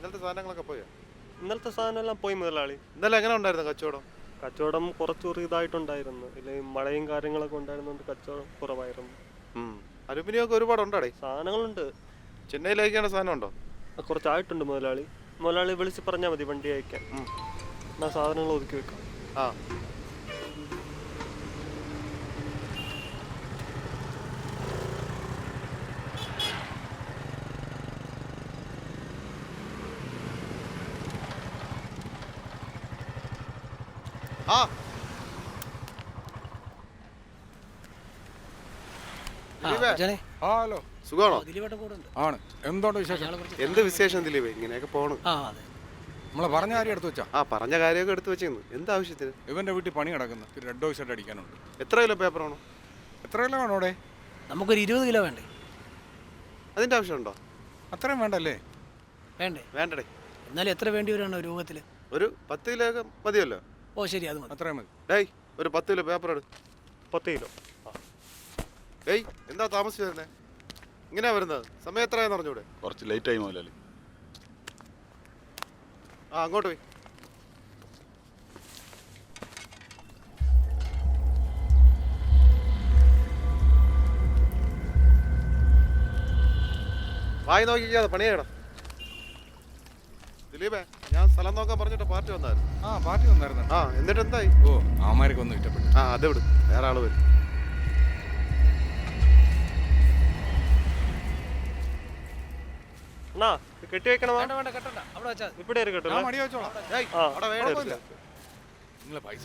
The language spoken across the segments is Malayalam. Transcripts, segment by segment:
ഇന്നലത്തെ സാധനങ്ങളൊക്കെ പോയോ? ഇന്നലത്തെ സാധനമെല്ലാം പോയി മുതലാളി. ഇന്നലെ എങ്ങനെ ഉണ്ടായിരുന്നു കച്ചവടം? കച്ചവടം കുറച്ചൊരു ഇതായിട്ടുണ്ടായിരുന്നു. ഇല്ല മഴയും കാര്യങ്ങളൊക്കെ ഉണ്ടായിരുന്നുകൊണ്ട് കച്ചവടം കുറവായിരുന്നു. അലുമിനിയം ഒക്കെ ഒരുപാടുണ്ടോ? സാധനങ്ങളുണ്ട്. ചെന്നൈയിൽ അയക്കേണ്ട സാധനം ഉണ്ടോ? കുറച്ചായിട്ടുണ്ട് മുതലാളി. മുതലാളി വിളിച്ച് പറഞ്ഞാൽ മതി വണ്ടി അയക്കാൻ. എന്നാൽ സാധനങ്ങൾ ഒതുക്കി വെക്കാം. ആ ആ ഹലോ സുഖമാണോ? ആണ്. എന്തുകൊണ്ട് വിശേഷം? എന്ത് വിശേഷം ദിലീപ്? ഇങ്ങനെയൊക്കെ പോണു. നമ്മളെ പറഞ്ഞ കാര്യം എടുത്തു വെച്ചാ? പറഞ്ഞ കാര്യമൊക്കെ എടുത്തു വെച്ചേന്ന്. എന്താവശ്യത്തിന്? ഇവന്റെ വീട്ടിൽ പണി കിടക്കുന്നു. റെഡ് ഓഫ് ഷർട്ട് അടിക്കാനുണ്ട്. എത്ര കിലോ പേപ്പർ ആണോ? എത്ര കിലോ വേണോ? അവിടെ നമുക്കൊരു 20 കിലോ വേണ്ടേ? അതിന്റെ ആവശ്യമുണ്ടോ? അത്രയും വേണ്ടല്ലേ? വേണ്ടേ? വേണ്ടടേ. എന്നാലും എത്ര വേണ്ടി വരുവാണോ രൂപത്തിൽ? ഒരു 10 കിലോ ഒക്കെ മതിയല്ലോ. ഓ ശരി, അത് മതി. അത്രയും മതി. ഡേയ് ഒരു 10 കിലോ പേപ്പർ എടു. 10 കിലോ. ഡേയ് എന്താ താമസിച്ചു വരുന്നേ? ഇങ്ങനെയാ വരുന്നത്? സമയം എത്രയാന്ന് അറിഞ്ഞൂടെ? കുറച്ച് ലേറ്റ് ആയി മുതലാളി. അങ്ങോട്ട് പോയി. വായി നോക്കിക്കാതെ പണി ചെയ്യണം. ദിലീപേ, ഞാൻ സ്ഥലം നോക്കാൻ പറഞ്ഞിട്ട് പാർട്ടി വന്നായിരുന്നു. പാർട്ടി വന്നായിരുന്നു. എന്നിട്ട് എന്തായി? ഓ ആമാരൊക്കെ ഒന്നും ഇഷ്ടപ്പെട്ടു. അത് വിടും, വേറെ ആള് വരും. കെട്ടി വെക്കണോ? ഇവിടെ ഞാൻ മടി വെച്ചോളാം. നിങ്ങളെ പൈസ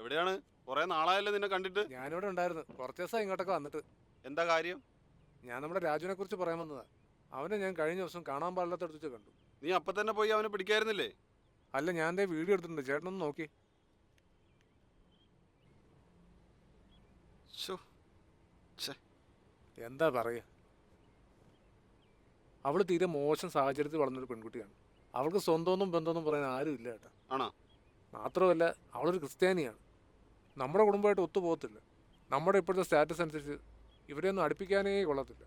എവിടെയാണ്? കുറെ നാളായല്ലോ നിന്നെ കണ്ടിട്ട്. ഞാനിവിടെ ഉണ്ടായിരുന്നു. കുറച്ച് ദിവസം ഇങ്ങോട്ടൊക്കെ വന്നിട്ട്. എന്താ കാര്യം? ഞാൻ നമ്മുടെ രാജുവിനെ കുറിച്ച് പറയാൻ വന്നതാ. അവനെ ഞാൻ കഴിഞ്ഞ ദിവസം കാണാൻ പാടില്ലാത്തടത്ത് വെച്ച് കണ്ടു. നീ അപ്പൊ തന്നെ പോയി അവനെ പിടിക്കായിരുന്നില്ലേ? അല്ല, ഞാൻ എൻ്റെ വീഡിയോ എടുത്തിട്ടുണ്ട്. ചേട്ടനൊന്ന് നോക്കി. ശ്ശോ. ഛെ. എന്താ പറയുക, അവള് തീരെ മോശം സാഹചര്യത്തിൽ വളർന്നൊരു പെൺകുട്ടിയാണ്. അവൾക്ക് സ്വന്തമൊന്നും ബന്ധമൊന്നും പറയാൻ ആരും ഇല്ല കേട്ടോ. ആണോ? മാത്രമല്ല അവളൊരു ക്രിസ്ത്യാനിയാണ്. നമ്മുടെ കുടുംബമായിട്ട് ഒത്തുപോകത്തില്ല. നമ്മുടെ ഇപ്പോഴത്തെ സ്റ്റാറ്റസ് അനുസരിച്ച് ഇവരെയൊന്നും അടുപ്പിക്കാനേ കൊള്ളത്തില്ല.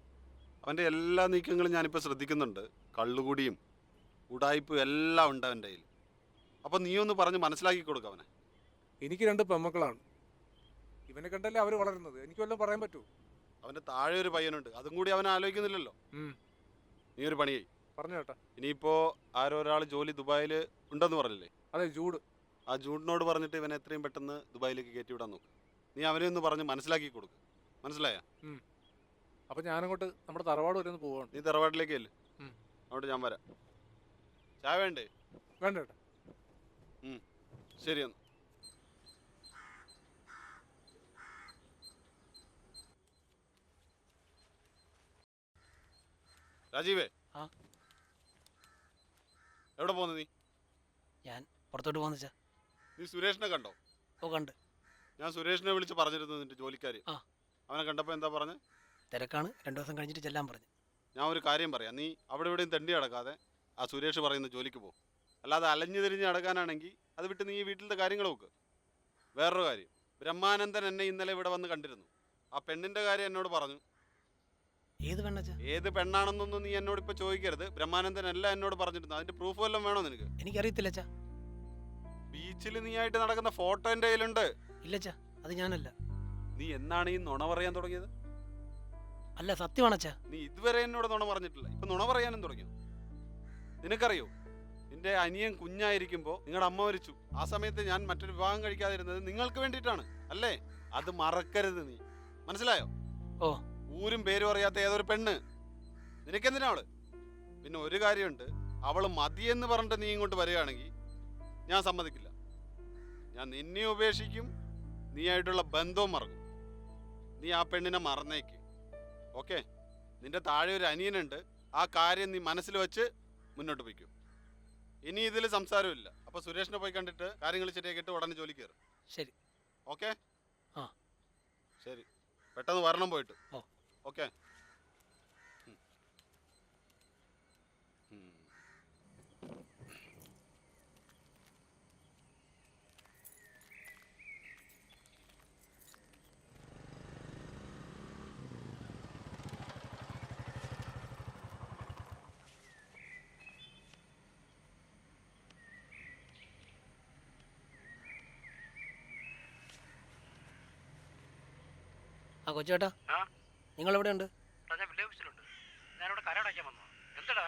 അവന്റെ എല്ലാ നീക്കങ്ങളും ഞാനിപ്പോൾ ശ്രദ്ധിക്കുന്നുണ്ട്. കള്ളുകൂടിയും ഉടായ്പും എല്ലാം ഉണ്ട് അവൻ്റെ കയ്യിൽ. അപ്പം നീ ഒന്ന് പറഞ്ഞ് മനസ്സിലാക്കി കൊടുക്കുക അവനെ. എനിക്ക് 2 പെമ്മക്കളാണ്. ഇവനെ കണ്ടല്ലേ അവർ വളരുന്നത്. എനിക്ക് വല്ലതും പറയാൻ പറ്റുമോ? അവൻ്റെ താഴെ ഒരു പയ്യനുണ്ട്, അതും കൂടി അവൻ ആലോചിക്കുന്നില്ലല്ലോ. നീ ഒരു പണി ചെയ്യ്. പറഞ്ഞു കേട്ടാ. ഇനിയിപ്പോൾ ആരോ ഒരാൾ ജോലി ദുബായിൽ ഉണ്ടെന്ന് പറഞ്ഞില്ലേ? അതെ, ജൂഡ്. ആ ജൂഡിനോട് പറഞ്ഞിട്ട് ഇവനെ എത്രയും പെട്ടെന്ന് ദുബായിലേക്ക് കയറ്റി വിടാൻ നോക്ക്. നീ അവനെ ഒന്ന് പറഞ്ഞ് മനസ്സിലാക്കി കൊടുക്ക്. മനസ്സിലായ? അപ്പം ഞാനങ്ങോട്ട് നമ്മുടെ തറവാട് വരെ ഒന്ന് പോവാണ്. നീ തറവാട്ടിലേക്ക് അല്ലേ? അങ്ങോട്ട് ഞാൻ വരാം. ചായ വേണ്ടേ? വേണ്ട കേട്ടാ. ശരി എന്നാ. രാജീവേ, ആ എവിടെ പോന്നു നീ? ഞാൻ പുറത്തോട്ട് പോകുന്ന വെച്ചാ. നീ സുരേഷിനെ കണ്ടോ? ഓ കണ്ട്. ഞാൻ സുരേഷിനെ വിളിച്ച് പറഞ്ഞിരുന്നു നിന്റെ ജോലിക്കാരി. ആ. അവനെ കണ്ടപ്പോൾ എന്താ പറഞ്ഞ്? തിരക്കാണ്, 2 ദിവസം കഴിഞ്ഞിട്ട് ചെല്ലാൻ പറഞ്ഞു. ഞാൻ ഒരു കാര്യം പറയാം, നീ അവിടെ ഇവിടെയും തെണ്ടി നടക്കാതെ ആ സുരേഷ് പറയുന്ന ജോലിക്ക് പോകും. അല്ലാതെ അലഞ്ഞു തിരിഞ്ഞ് നടക്കാനാണെങ്കിൽ അത് വിട്ട് നീ ഈ വീട്ടിലത്തെ കാര്യങ്ങൾ നോക്ക്. വേറൊരു കാര്യം, ബ്രഹ്മാനന്ദൻ എന്നെ ഇന്നലെ ഇവിടെ വന്ന് കണ്ടിരുന്നു. ആ പെണ്ണിൻ്റെ കാര്യം എന്നോട് പറഞ്ഞു. ഏത് പെണ്ണച്ചാ? ഏത് പെണ്ണാണെന്നൊന്നും നീ എന്നോട് ഇപ്പോൾ ചോദിക്കരുത്. ബ്രഹ്മാനന്ദൻ എല്ലാം എന്നോട് പറഞ്ഞിരുന്നു. അതിൻ്റെ പ്രൂഫ് വല്ലതും വേണോ നിനക്ക്? എനിക്കറിയത്തില്ലച്ചാ. ബീച്ചിൽ നീ ആയിട്ട് നടക്കുന്ന ഫോട്ടോ എൻ്റെ കയ്യിലുണ്ട്. ഇല്ലച്ചാ, അത് ഞാനല്ല. നീ എന്നാണ് ഈ നുണ പറയാൻ തുടങ്ങിയത്? അല്ല, സത്യമാണച്ചാ. നീ ഇതുവരെ എന്നോട് നുണ പറഞ്ഞിട്ടില്ല, ഇപ്പൊ നുണ പറയാനും തുടങ്ങിയോ? നിനക്കറിയോ, നിന്റെ അനിയൻ കുഞ്ഞായിരിക്കുമ്പോൾ നിങ്ങളുടെ അമ്മ മരിച്ചു. ആ സമയത്ത് ഞാൻ മറ്റൊരു വിവാഹം കഴിക്കാതിരുന്നത് നിങ്ങൾക്ക് വേണ്ടിയിട്ടാണ്, അല്ലേ? അത് മറക്കരുത് നീ. മനസ്സിലായോ? ഓ. ഊരും പേരും അറിയാത്ത ഏതൊരു പെണ്ണ്. നിനക്കെന്തിനാ അവള്? പിന്നെ ഒരു കാര്യമുണ്ട്, അവള് മതിയെന്ന് പറഞ്ഞിട്ട് നീ ഇങ്ങോട്ട് വരികയാണെങ്കിൽ ഞാൻ സമ്മതിക്കില്ല. ഞാൻ നിന്നെ ഉപേക്ഷിക്കും, നീ ആയിട്ടുള്ള ബന്ധവും മറക്കും. നീ ആ പെണ്ണിനെ മറന്നേക്ക്. ഓക്കെ? നിന്റെ താഴെ ഒരു അനിയനുണ്ട്. ആ കാര്യം നീ മനസ്സിൽ വെച്ച് മുന്നോട്ട് പോയിക്കും. ഇനി ഇതിൽ സംസാരമില്ല. അപ്പോൾ സുരേഷിനെ പോയി കണ്ടിട്ട് കാര്യങ്ങൾ ശരിയാക്കിയിട്ട് ഉടനെ ജോലി കയറും. ശരി. ഓക്കെ? ആ ശരി, പെട്ടെന്ന് വരണം പോയിട്ട്. ഓ. ഓക്കെ. ആ കൊച്ചേട്ടാ, നിങ്ങളെവിടെ ഉണ്ട്? ഞാൻ വില്ലേജ് ഓഫീസിലുണ്ട്. ഞാനിവിടെ കരടയ്ക്കാൻ വന്നു. എന്താടാ?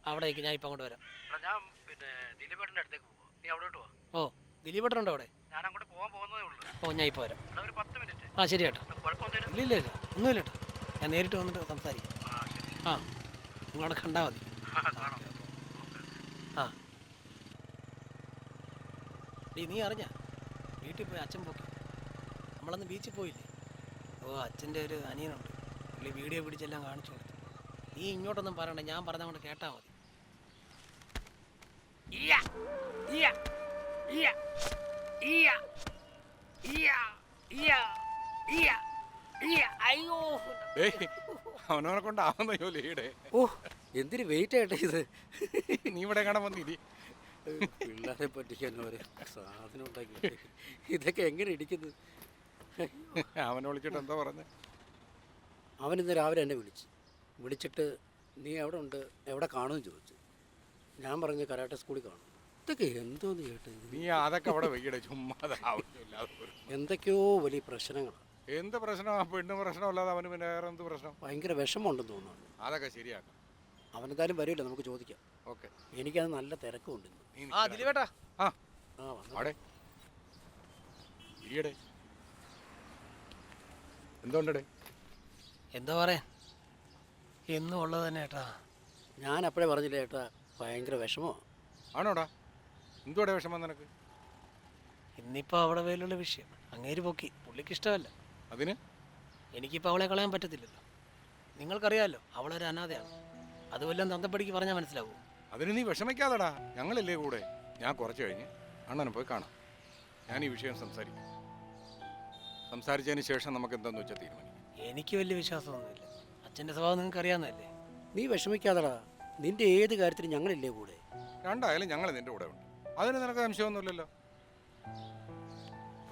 അവിടേക്ക് ഞാൻ ഇപ്പം അങ്ങോട്ട് വരാം. ഞാൻ പിന്നെ ദിലീപേട്ടൻ്റെ അടുത്തേക്ക് പോവാ. നീ അവിടോട്ട് വാ. ഓ, ദിലീപേട്ടനുണ്ടോ അവിടെ? ഞാൻ അങ്ങോട്ട് പോകാൻ പോകുന്നതേ ഉള്ളൂ. ഓ, ഞാൻ ഇപ്പോൾ വരാം. എടാ, ഒരു 10 മിനിറ്റ്. ആ ശരി ചേട്ടാ. കുഴപ്പമൊന്നുമില്ല. ഇല്ല ഇല്ല ഇല്ല, ഒന്നുമില്ല ചേട്ടാ. ഞാൻ നേരിട്ട് വന്നിട്ട് സംസാരിക്കാം. ആ ശരി. ആ, നിങ്ങളവിടെ കണ്ടാൽ മതി. കാണാം. ആ നീ അറിഞ്ഞ വീട്ടിൽ പോയി അച്ഛൻ പോക്കി. നമ്മളന്ന് ബീച്ചിൽ പോയില്ലേ? ഓ, അച്ഛൻ്റെ ഒരു അനിയനുണ്ട്. പുള്ളി വീഡിയോ പിടിച്ചെല്ലാം കാണിച്ചു കൊടുത്തു. നീ ഇങ്ങോട്ടൊന്നും പറയണ്ട, ഞാൻ പറഞ്ഞ കൊണ്ട് കേട്ടാൽ മതി. അയ്യോ, അവനവനെ കൊണ്ടാവുന്ന ജോലിയുടെ. ഓ, എന്തിന് വെയിറ്റ് ആയിട്ടെ ഇത്? നീ ഇവിടെ കാണാൻ വന്നിരി. പിള്ളേരെ പറ്റിക്കാൻ ഒരു സാധനം ഉണ്ടാക്കി. ഇതൊക്കെ എങ്ങനെ ഇടിക്കുന്നത്? അവനെ വിളിച്ചിട്ട് എന്താ പറഞ്ഞ? അവനിന്ന് രാവിലെ എന്നെ വിളിച്ചിട്ട് നീ എവിടെ ഉണ്ട്, എവിടെ കാണുമെന്ന് ചോദിച്ചു. ഞാൻ പറഞ്ഞു കരാട്ടെ സ്കൂളിൽ കാണും. ഇതൊക്കെ എന്തോന്ന് കേട്ടത്? നീ അതൊക്കെ അവിടെ വെക്കടേ, ചുമ്മാ ആവശ്യമില്ലാതെ. എന്തൊക്കെയോ വലിയ പ്രശ്നങ്ങളാണ്. എന്ത് പ്രശ്നമാണ്? പെണ്ണ് പ്രശ്നമല്ലാതെ അവന് പിന്നെ വേറെ എന്ത് പ്രശ്നം? ഭയങ്കര വിഷമമുണ്ടെന്ന് തോന്നുന്നു. അതൊക്കെ ശരിയാക്കാം. അവനെന്തായാലും വരില്ല, നമുക്ക് ചോദിക്കാം. ഓക്കെ. എനിക്കത് നല്ല തിരക്കുണ്ട്. ആ ദിലീപേട്ടാ. ആ ആ അവിടെ ഈയിടെ എന്തുകൊണ്ടേ? എന്താ പറയാൻ, എന്നും ഉള്ളത് തന്നെ ഏട്ടാ. ഞാൻ അപ്പോഴേ പറഞ്ഞില്ലേ ഏട്ടാ, ഭയങ്കര വിഷമോ. ആണോടാ? എന്തുവാടെ വിഷമം നിനക്ക്? ഇന്നിപ്പോൾ അവിടെ വേലുള്ള വിഷയം അങ്ങേര് പൊക്കി, പുള്ളിക്ക് ഇഷ്ടമല്ല. അതിന് എനിക്കിപ്പോൾ അവളെ കളയാൻ പറ്റത്തില്ലല്ലോ. നിങ്ങൾക്കറിയാമല്ലോ അവളൊരു അനാഥയാണ്. അതുമെല്ലാം തന്തപ്പടിക്ക് പറഞ്ഞാൽ മനസ്സിലാവൂ. അതിന് നീ വിഷമിക്കാതെടാ, ഞങ്ങളല്ലേ കൂടെ. ഞാൻ കുറച്ച് കഴിഞ്ഞ് അണ്ണനെ പോയി കാണാം. ഞാൻ ഈ വിഷയം സംസാരിക്കാം. സംസാരിച്ചതിന് ശേഷം നമുക്ക് എന്താന്ന് വെച്ചാൽ തീരുമാനിക്കാം. എനിക്ക് വലിയ വിശ്വാസമൊന്നുമില്ല. അച്ഛൻ്റെ സ്വഭാവം നിങ്ങൾക്ക് അറിയാവുന്നതല്ലേ. നീ വിഷമിക്കാതെടാ, നിന്റെ ഏത് കാര്യത്തിനും ഞങ്ങളില്ലേ കൂടെ. രണ്ടായാലും ഞങ്ങൾ നിന്റെ കൂടെ ഉണ്ട്. അതിന് നിനക്ക് സംശയമൊന്നുമില്ലല്ലോ.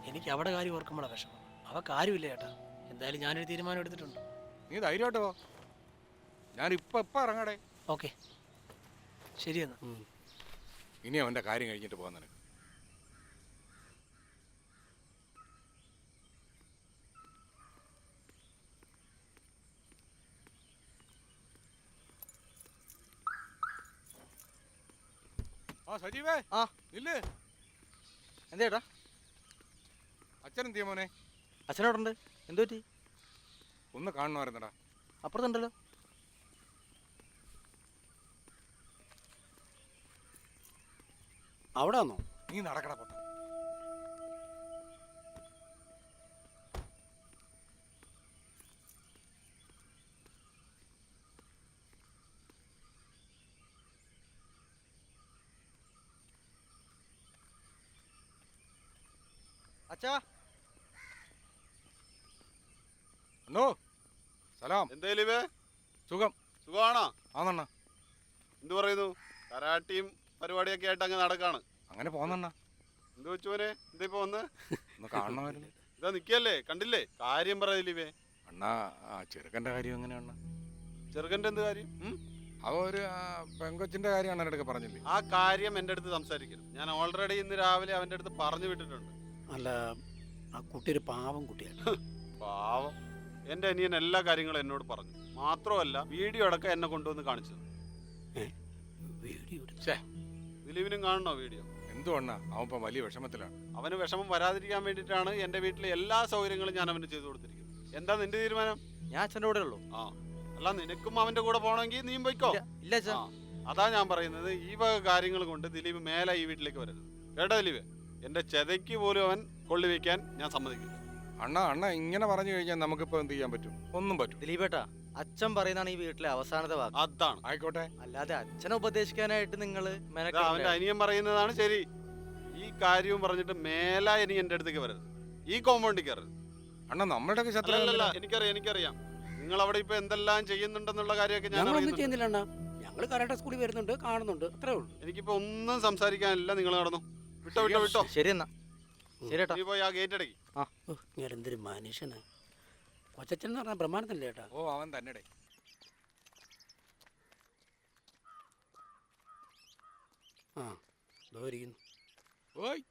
എനിക്ക് അവിടെ കാര്യം ഓർക്കുമ്പോഴാണ് വിഷമം. അവ കാര്യമില്ല ചേട്ടാ. എന്തായാലും ഞാനൊരു തീരുമാനം എടുത്തിട്ടുണ്ട്. നീ ധൈര്യമായിട്ട് പോ. ഞാൻ ഇപ്പം ഇറങ്ങാടേ. ഓക്കെ, ശരിയെന്നാ. ഇനി അവൻ്റെ കാര്യം കഴിഞ്ഞിട്ട് പോകാൻ നിനക്ക്. ആ സജീവേ, ആ. ഇല്ലേ എന്തേട്ടാ? അച്ഛൻ എന്തിയാ മോനെ? അച്ഛനോടുണ്ട്. എന്തു പറ്റി? ഒന്ന് കാണണമായിരുന്നടാ. അപ്പുറത്തുണ്ടല്ലോ. അവിടെ ആണോ? നീ നടക്കട പൊട്ട. അച്ഛാ, എന്നോ സലാം. എന്തായാലും സുഖം സുഖമാണോ? ആന്നണ്ണ. എന്ത് പറയുന്നു? കരാട്ടിയും പരിപാടിയൊക്കെ ആയിട്ട് അങ്ങ് നടക്കാണ്. അങ്ങനെ പോന്നണ്ണ. എന്ത് വെച്ചുവനെ? എന്താ ഇപ്പൊ വന്ന്? ഒന്ന് കാണണമായിരുന്നു. ഇതാ നിക്കല്ലേ, കണ്ടില്ലേ? കാര്യം പറയില്ലേ അണ്ണാ, ആ ചെറുക്കൻ്റെ കാര്യം എങ്ങനെയാണ്? ചെറുക്കൻ്റെ എന്ത് കാര്യം? അവ ഒരു പെങ്കൊച്ചിൻ്റെ കാര്യം അണ്ണൻ്റെ അടുക്ക പറഞ്ഞില്ലേ? ആ കാര്യം എൻ്റെ അടുത്ത് സംസാരിക്കരുത്. ഞാൻ ഓൾറെഡി ഇന്ന് രാവിലെ അവൻ്റെ അടുത്ത് പറഞ്ഞു വിട്ടിട്ടുണ്ട്. അല്ല, ആ കുട്ടി ഒരു പാവം കുട്ടിയാണ്. പാവം. എൻ്റെ അനിയൻ എല്ലാ കാര്യങ്ങളും എന്നോട് പറഞ്ഞു. മാത്രമല്ല വീഡിയോ അടക്കം എന്നെ കൊണ്ടുവന്ന് കാണിച്ചത്. വീഡിയോ ദിലീപിനും കാണണോ വീഡിയോ? എന്തു അണ്ണ, അവൻ ഇപ്പം വലിയ വിഷമത്തിലാണ്. അവന് വിഷമം വരാതിരിക്കാൻ വേണ്ടിയിട്ടാണ് എൻ്റെ വീട്ടിലെ എല്ലാ സൗകര്യങ്ങളും ഞാൻ അവന് ചെയ്തു കൊടുത്തിരിക്കുന്നത്. എന്താ നിന്റെ തീരുമാനം? ഞാൻ അച്ഛൻ്റെ കൂടെ ഉള്ളൂ. ആ, അല്ല നിനക്കും അവൻ്റെ കൂടെ പോകണമെങ്കിൽ നീയും പോയിക്കോ. ഇല്ല അച്ഛാ. അതാ ഞാൻ പറയുന്നത്, ഈ വക കാര്യങ്ങൾ കൊണ്ട് ദിലീപ് മേലെ ഈ വീട്ടിലേക്ക് വരരുത്. കേട്ടോ ദിലീപ്? എൻ്റെ ചെതയ്ക്ക് പോലും അവൻ കൊള്ളിവെക്കാൻ ഞാൻ സമ്മതിക്കില്ല. അണ്ണ ഇങ്ങനെ പറഞ്ഞു കഴിഞ്ഞാൽ നമുക്കിപ്പോൾ എന്ത് ചെയ്യാൻ പറ്റും? ഒന്നും പറ്റും. ദിലീപേട്ടാ, അച്ഛൻ പറയുന്നതാണ് ഈ വീട്ടിലെ അവസാനത്തെ വാക്ക്. അതാണ്. ആയിക്കോട്ടെ. അല്ലാതെ അച്ഛനെ ഉപദേശിക്കാനായിട്ട് നിങ്ങൾ ഇതാ അവൻ്റെ അനിയൻ പറയുന്നതാണ് ശരി. ഈ കാര്യവും പറഞ്ഞിട്ട് മേല ഇനി എൻ്റെ അടുത്തേക്ക് വരരുത്. ഈ കോമ്പൗണ്ടിൽ കയറരുത്. അണ്ണ നമ്മളുടെ ശത്രു അല്ലല്ല, എനിക്കറിയാം നിങ്ങൾ അവിടെ ഇപ്പൊ എന്തെല്ലാം ചെയ്യുന്നുണ്ടെന്നുള്ള കാര്യമൊക്കെ ഞാൻ ഞങ്ങളൊന്നും അറിയുന്നുണ്ട്. ചെയ്യുന്നില്ല അണ്ണാ. ഞങ്ങൾ കരാട്ടെ സ്കൂളിൽ വരുന്നുണ്ട്, കാണുന്നുണ്ട്, അത്രേ ഉള്ളൂ. എനിക്കിപ്പോ ഒന്നും സംസാരിക്കാനില്ല. നിങ്ങൾ നടന്നു. വിട്ടോ. ശരി എന്നാ. ശരിയേട്ടാ. നീ പോയി ആ ഗേറ്റ് അടക്കി. ഞാൻ എന്തൊരു മനുഷ്യനാ. കൊച്ചച്ഛൻ എന്ന് പറഞ്ഞാൽ പ്രമാണത്തില്ലേ ചേട്ടാ. ഓ, അവൻ തന്നെ. ആ, ഇതോ ഇരിക്കുന്നു. ഓയ്,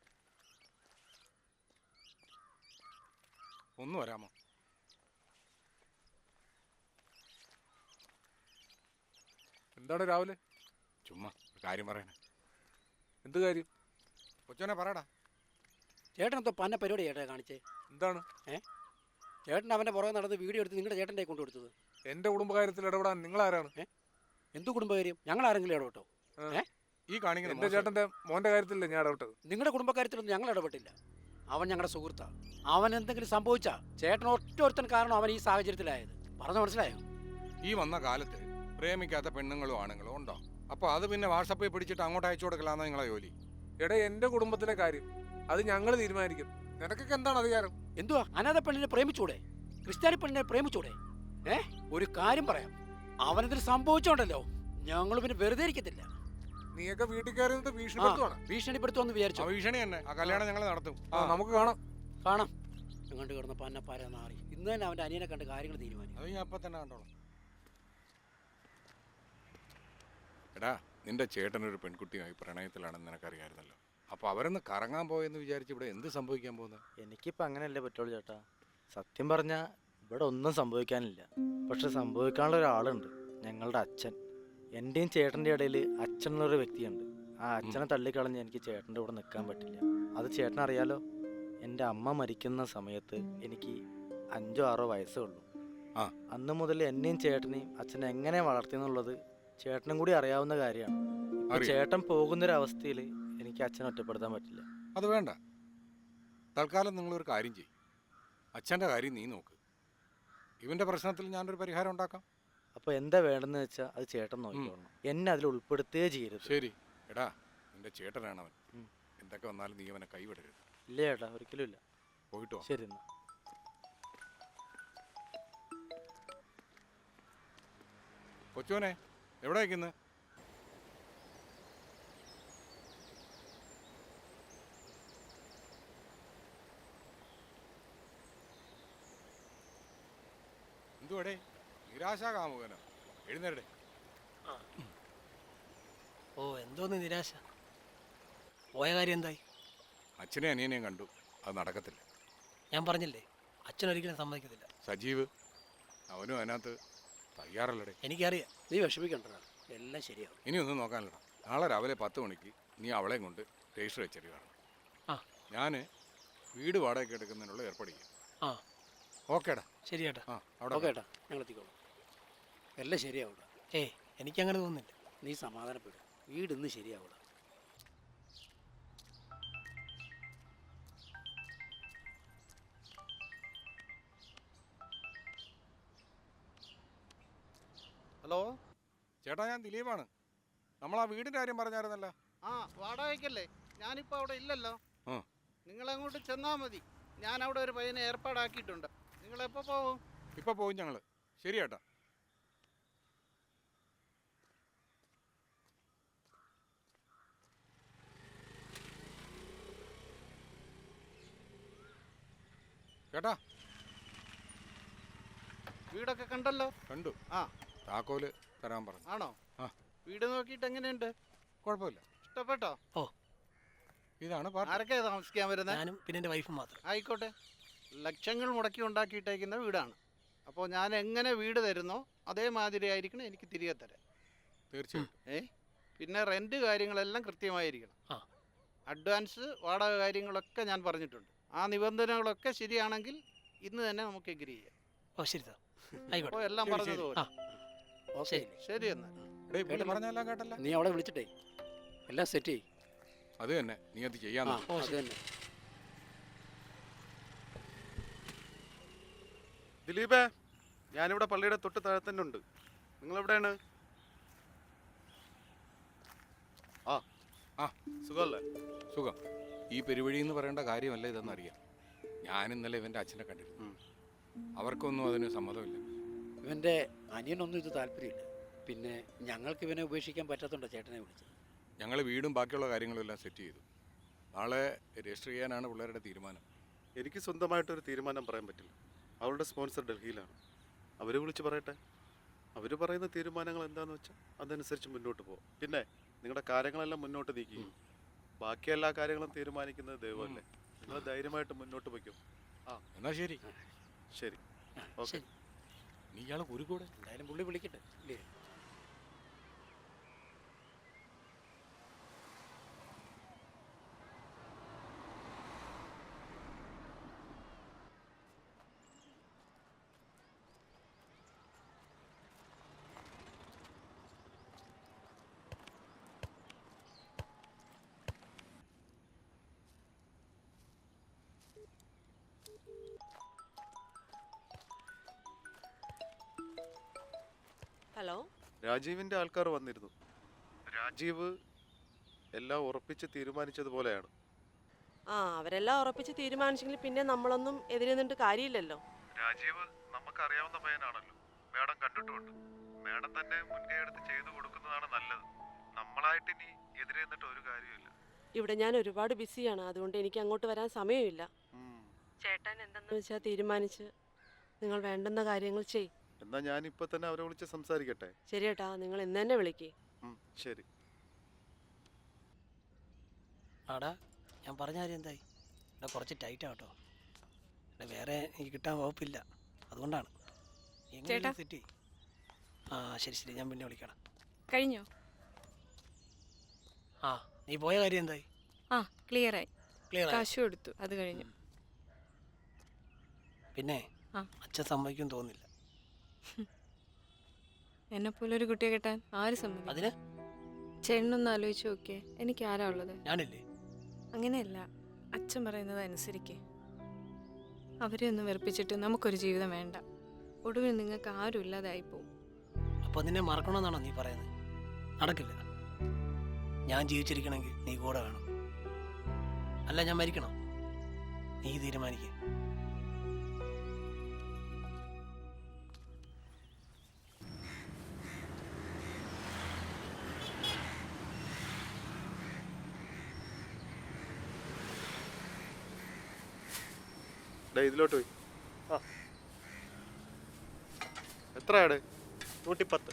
ഒന്ന് വരാമോ? എന്താണ് രാവിലെ? ചുമ്മാ ഒരു കാര്യം പറയണേ. എന്ത് കാര്യം? കൊച്ചോനെ പറയടാ. ചേട്ടനെന്തോ പന്ന പരിപാടി ചേട്ടാ കാണിച്ചേ. എന്താണ്? ചേട്ടൻ അവൻ്റെ പുറകെ നടന്ന് വീഡിയോ എടുത്ത് നിങ്ങളുടെ ചേട്ടൻ്റെ കൊണ്ടു കൊടുത്തത്. എൻ്റെ കുടുംബകാര്യത്തിൽ ഇടപെടാൻ നിങ്ങളാരാണ്? എന്തു കുടുംബകാര്യം? ഞങ്ങൾ ആരെങ്കിലും ഇടപെട്ടോ? ഈ കാണിക്കുന്ന എൻ്റെ ചേട്ടൻ്റെ മോൻ്റെ കാര്യത്തിലല്ലേ ഞാൻ ഇടപെട്ടത്? നിങ്ങളുടെ കുടുംബകാര്യത്തിലൊന്നും ഞങ്ങൾ ഇടപെട്ടില്ല. അവൻ ഞങ്ങളുടെ സുഹൃത്താ. അവൻ എന്തെങ്കിലും സംഭവിച്ചാ ചേട്ടൻ ഒറ്റ കാരണം അവൻ ഈ സാഹചര്യത്തിലായത്. പറഞ്ഞു മനസ്സിലായോ? ഈ വന്ന കാലത്ത് പ്രേമിക്കാത്ത പെണ്ണുങ്ങളും ആണുങ്ങളും ഉണ്ടോ? അപ്പോൾ അത് പിന്നെ വാട്സപ്പിൽ പിടിച്ചിട്ട് അങ്ങോട്ട് അയച്ചു കൊടുക്കലാന്നാ നിങ്ങളെ ജോലി? എടാ, എൻ്റെ കുടുംബത്തിലെ കാര്യം അത് ഞങ്ങൾ തീരുമാനിക്കും. നിനക്കൊക്കെ എന്താണ് അധികാരം? എന്തുവാ? അനാഥ പെണ്ണിനെ പ്രേമിച്ചൂടെ? ക്രിസ്ത്യാനി പെണ്ണിനെ പ്രേമിച്ചൂടെ? ഒരു കാര്യം പറയാം, അവനെന്തിന് സംഭവിച്ചോണ്ടല്ലോ ഞങ്ങൾ പിന്നെ വെറുതെ ഇരിക്കത്തില്ല. നീയൊക്കെ വീട്ടിൽ കയറി ഭീഷണിപ്പെടുത്തുവാണ്. ഭീഷണിപ്പെടുത്തുമെന്ന് വിചാരിച്ചു. ഭീഷണി തന്നെ. ആ കല്യാണം ഞങ്ങൾ നടത്തും. നമുക്ക് കാണാം. അങ്ങോട്ട് കിടന്ന പന്നപ്പാര മാറി. ഇന്ന് തന്നെ അവൻ്റെ അനിയനെ കണ്ട് കാര്യങ്ങൾ തീരുമാനിക്കും. അത് ഞാൻ അപ്പം തന്നെ കണ്ടോളാം. എടാ, നിന്റെ ചേട്ടനൊരു പെൺകുട്ടിയുമായി പ്രണയത്തിലാണെന്ന് നിനക്കറിയാമായിരുന്നല്ലോ. അപ്പോൾ അവരൊന്ന് കറങ്ങാൻ പോയെന്ന് വിചാരിച്ച് ഇവിടെ എന്ത് സംഭവിക്കാൻ പോകുന്നത്? എനിക്കിപ്പോൾ അങ്ങനെയല്ലേ പറ്റുള്ളൂ ചേട്ടാ. സത്യം പറഞ്ഞാൽ ഇവിടെ ഒന്നും സംഭവിക്കാനില്ല. പക്ഷെ സംഭവിക്കാനുള്ള ഒരാളുണ്ട്, ഞങ്ങളുടെ അച്ഛൻ. എൻ്റെയും ചേട്ടൻ്റെ ഇടയിൽ അച്ഛൻ എന്നൊരു വ്യക്തിയുണ്ട്. ആ അച്ഛനെ തള്ളിക്കളഞ്ഞ് എനിക്ക് ചേട്ടൻ്റെ കൂടെ നിൽക്കാൻ പറ്റില്ല. അത് ചേട്ടനറിയാലോ. എൻ്റെ അമ്മ മരിക്കുന്ന സമയത്ത് എനിക്ക് 5-6 വയസ്സേ ഉള്ളൂ. അന്ന് മുതൽ എന്നെയും ചേട്ടനെയും അച്ഛൻ എങ്ങനെ വളർത്തിയെന്നുള്ളത് ചേട്ടനും കൂടി അറിയാവുന്ന കാര്യമാണ്. ചേട്ടൻ പോകുന്നൊരവസ്ഥയിൽ എനിക്ക് അച്ഛനെ ഒറ്റപ്പെടുത്താൻ പറ്റില്ല. അത് വേണ്ട. തൽക്കാലം നിങ്ങളൊരു കാര്യം ചെയ്യും. അച്ഛൻ്റെ കാര്യം നീ നോക്ക്. ഇവൻ്റെ പ്രശ്നത്തിൽ ഞാനൊരു പരിഹാരം ഉണ്ടാക്കാം. അപ്പോൾ എന്താ വേണ്ടെന്ന് വെച്ചാൽ അത് ചേട്ടൻ നോക്കിക്കോളണം. എന്നെ അതിൽ ഉൾപ്പെടുത്തുകയേ ചെയ്യരുത്. ശരി. എടാ, നിന്റെ ചേട്ടനാണ് അവൻ. എന്തൊക്കെ വന്നാലും നീ അവനെ കൈവിടരുത്. ഇല്ല ചേട്ടാ, ഒരിക്കലും ഇല്ല. പോയിട്ടോ. ശരി എന്നാ. കൊച്ചുവനെ എവിടെ വയ്ക്കുന്നത്? എന്തുവടേ നിരാശാകാമുകനോ? എഴുന്നേരടെ. ഓ എന്തോന്ന് നിരാശ? പോയ കാര്യം എന്തായി? അച്ഛനെ അനിയനെയും കണ്ടു. അത് നടക്കത്തില്ല. ഞാൻ പറഞ്ഞില്ലേ, അച്ഛനൊരിക്കലും സമ്മതിക്കത്തില്ല. സജീവ് അവനും അതിനകത്ത് തയ്യാറല്ലടേ. എനിക്കറിയാം. നീ വിഷമിക്കണ്ട, എല്ലാം ശരിയാവും. ഇനി ഒന്നും നോക്കാനില്ലടാ. നാളെ രാവിലെ 10 മണിക്ക് നീ അവളെയും കൊണ്ട് രജിസ്റ്റർ വെച്ചേരി കാണും. ആ. ഞാൻ വീട് വാടകയ്ക്ക് എടുക്കുന്നതിനുള്ള ഏർപ്പാട് ചെയ്യാം. ആ ഓക്കേടാ. ശരി ചേട്ടാ. ആ അവിടെ ഓക്കെ ഏട്ടാ, ഞങ്ങൾ എത്തിക്കോളാം. എല്ലാം ശരിയാവൂടാ. ഏയ് എനിക്കങ്ങനെ തോന്നുന്നില്ല. നീ സമാധാനപ്പെടും, വീട് ഇന്ന് ശരിയാവൂടാ. ഹലോ. ചേട്ടാ, ഞാൻ ദിലീപാണ്. നമ്മൾ ആ വീടിൻ്റെ കാര്യം പറഞ്ഞായിരുന്നല്ലോ. ആ വാടകയ്ക്കല്ലേ? ഞാനിപ്പോൾ അവിടെ ഇല്ലല്ലോ. ആ. നിങ്ങളങ്ങോട്ട് ചെന്നാൽ മതി. ഞാൻ അവിടെ ഒരു പയ്യനെ ഏർപ്പാടാക്കിയിട്ടുണ്ട്. നിങ്ങളെപ്പോൾ പോവും? ഇപ്പോൾ പോകും ഞങ്ങൾ. ശരി ചേട്ടാ. ചേട്ടാ, വീടൊക്കെ കണ്ടല്ലോ. കണ്ടു. ആ. താക്കോല് തരാൻ പറഞ്ഞു. ആണോ? ആ. വീട് നോക്കിയിട്ട് എങ്ങനെയുണ്ട്? കുഴപ്പമില്ല. ഇഷ്ടപ്പെട്ടോ? ഓ ഇതാണ് പാർട്ടി. ആരൊക്കെ താമസിക്കാൻ വരുന്നത്? ഞാനും പിന്നെ എൻ്റെ വൈഫും മാത്രം. ആയിക്കോട്ടെ. ലക്ഷങ്ങൾ മുടക്കി ഉണ്ടാക്കിയിട്ടേക്കുന്ന വീടാണ്. അപ്പോൾ ഞാൻ എങ്ങനെ വീട് തരുന്നോ അതേമാതിരി ആയിരിക്കണം എനിക്ക് തിരികെ തരാം. തീർച്ചയായിട്ടും. പിന്നെ റെൻറ്റ് കാര്യങ്ങളെല്ലാം കൃത്യമായിരിക്കണം. ആ. അഡ്വാൻസ് വാടക കാര്യങ്ങളൊക്കെ ഞാൻ പറഞ്ഞിട്ടുണ്ട്. ആ നിബന്ധനകളൊക്കെ ശരിയാണെങ്കിൽ ഇന്ന് തന്നെ നമുക്ക് എഗ്രി ചെയ്യാം. ഓ ശരി സാർ, ആയിക്കോട്ടെ. അപ്പോൾ എല്ലാം പറഞ്ഞതുപോലെ. ആ. ഓക്കെ. ശരി. ശരി എന്നാൽ. പറഞ്ഞെല്ലാം കേട്ടല്ല. നീ അവളെ വിളിച്ചിട്ടേ എല്ലാം സെറ്റ് ചെയ്യും. അത് തന്നെ, നീ അത് ചെയ്യാൻ ആ, നോക്ക്. അത് തന്നെ. ദിലീപേ, ഞാനിവിടെ പള്ളിയുടെ തൊട്ട് താഴെ തന്നെ ഉണ്ട്. നിങ്ങളെവിടെയാണ്? ആ ആ. സുഖമല്ലേ? സുഖം. ഈ പെരുവഴി എന്ന് പറയേണ്ട കാര്യമല്ല ഇതെന്നറിയാം. ഞാൻ ഇന്നലെ ഇവൻ്റെ അച്ഛനെ കണ്ടിരുന്നു. അവർക്കൊന്നും അതിന് സമ്മതമില്ല. ഇവൻ്റെ അനിയനൊന്നും ഇത് താല്പര്യമില്ല. പിന്നെ ഞങ്ങൾക്ക് ഇവനെ ഉപേക്ഷിക്കാൻ പറ്റാത്തതുകൊണ്ടാണ് ചേട്ടനെ വിളിച്ചത്. ഞങ്ങൾ വീടും ബാക്കിയുള്ള കാര്യങ്ങളും എല്ലാം സെറ്റ് ചെയ്തു. നാളെ രജിസ്റ്റർ ചെയ്യാനാണ് പിള്ളേരുടെ തീരുമാനം. എനിക്ക് സ്വന്തമായിട്ടൊരു തീരുമാനം പറയാൻ പറ്റില്ല. അവളുടെ സ്പോൺസർ ഡൽഹിയിലാണ്. അവർ വിളിച്ച് പറയട്ടെ. അവർ പറയുന്ന തീരുമാനങ്ങൾ എന്താണെന്ന് വെച്ചാൽ അതനുസരിച്ച് മുന്നോട്ട് പോകും. പിന്നെ നിങ്ങളുടെ കാര്യങ്ങളെല്ലാം മുന്നോട്ട് നീക്കി. ബാക്കി എല്ലാ കാര്യങ്ങളും തീരുമാനിക്കുന്നത് ദൈവമല്ലേ. നിങ്ങൾ ധൈര്യമായിട്ട് മുന്നോട്ട് വയ്ക്കും. ആ എന്നാ ശരി. ശരി. ഓക്കെ. നീ ഇയാളെ കുരുക്കൂടെ. എന്തായാലും പുള്ളി വിളിക്കട്ടെ ഇല്ലേ? ഹലോ. രാജീവിൻ്റെ ആൾക്കാർ വന്നിരുന്നു. രാജീവ് എല്ലാം ഉറപ്പിച്ച് തീരുമാനിച്ചതുപോലെയാണ്. ആ, അവരെല്ലാം ഉറപ്പിച്ച് തീരുമാനിച്ചെങ്കിൽ പിന്നെ നമ്മളൊന്നും എതിരെ നിന്നിട്ട് കാര്യമില്ലല്ലോ. രാജീവ് നമുക്കറിയാവുന്ന പയ്യനാണല്ലോ. മേഡം കണ്ടിട്ടുണ്ട്. മേഡം തന്നെ മുൻകൈ എടുത്ത് ചെയ്തു കൊടുക്കുന്നതാണ് നല്ലത്. നമ്മളായിട്ട് ഇനി എതിരെ നിന്നിട്ട് ഒരു കാര്യമില്ല. ഇവിടെ ഞാൻ ഒരുപാട് ബിസിയാണ്, അതുകൊണ്ട് എനിക്ക് അങ്ങോട്ട് വരാൻ സമയമില്ല. ചേട്ടൻ എന്തെന്ന് വെച്ചാൽ തീരുമാനിച്ച് നിങ്ങൾ വേണ്ടുന്ന കാര്യങ്ങൾ ചെയ്. എന്നാ ഞാനിപ്പോൾ തന്നെ അവരെ വിളിച്ച് സംസാരിക്കട്ടെ? ശരി ഏട്ടാ, നിങ്ങൾ ഇന്ന് തന്നെ വിളിക്കേ. ശരി. ആടാ, ഞാൻ പറഞ്ഞ കാര്യം എന്തായി? ഇവിടെ കുറച്ച് ടൈറ്റ് ആട്ടോ. ഇവിടെ വേറെ എനിക്ക് കിട്ടാൻ വകുപ്പില്ല, അതുകൊണ്ടാണ്. എങ്ങനെ സെറ്റ്? ആ ശരി ശരി, ഞാൻ പിന്നെ വിളിക്കണം. കഴിഞ്ഞോ? ആ, നീ പോയ കാര്യം എന്തായി? ആ, ക്ലിയറായി. ക്ലിയർ കാശു കൊടുത്തു, അത് കഴിഞ്ഞു. പിന്നെ അച്ഛൻ സമ്മതിക്കും തോന്നില്ല. എന്നെപ്പോലെ ഒരു കുട്ടിയെ കിട്ടാൻ ആര് സമ്മതിക്കും? അതിന് ചേട്ടനൊന്ന് ആലോചിച്ച് നോക്കിയേ, എനിക്ക് ആരാ ഉള്ളത്? ഞാനില്ലേ? അങ്ങനെയല്ല, അച്ഛൻ പറയുന്നത് അനുസരിക്കേ. അവരെ ഒന്ന് വെറുപ്പിച്ചിട്ട് നമുക്കൊരു ജീവിതം വേണ്ട. ഒടുവിൽ നിങ്ങൾക്ക് ആരും ഇല്ലാതായി പോവും. അപ്പോൾ നിന്നെ മറക്കണമെന്നാണോ നീ പറയുന്നത്? നടക്കില്ല. ഞാൻ ജീവിച്ചിരിക്കണമെങ്കിൽ നീ കൂടെ വേണം. അല്ല ഞാൻ മരിക്കണം. നീ തീരുമാനിക്കുക. ഇതിലോട്ട് പോയി. ആ. എത്രയാടെ? 110.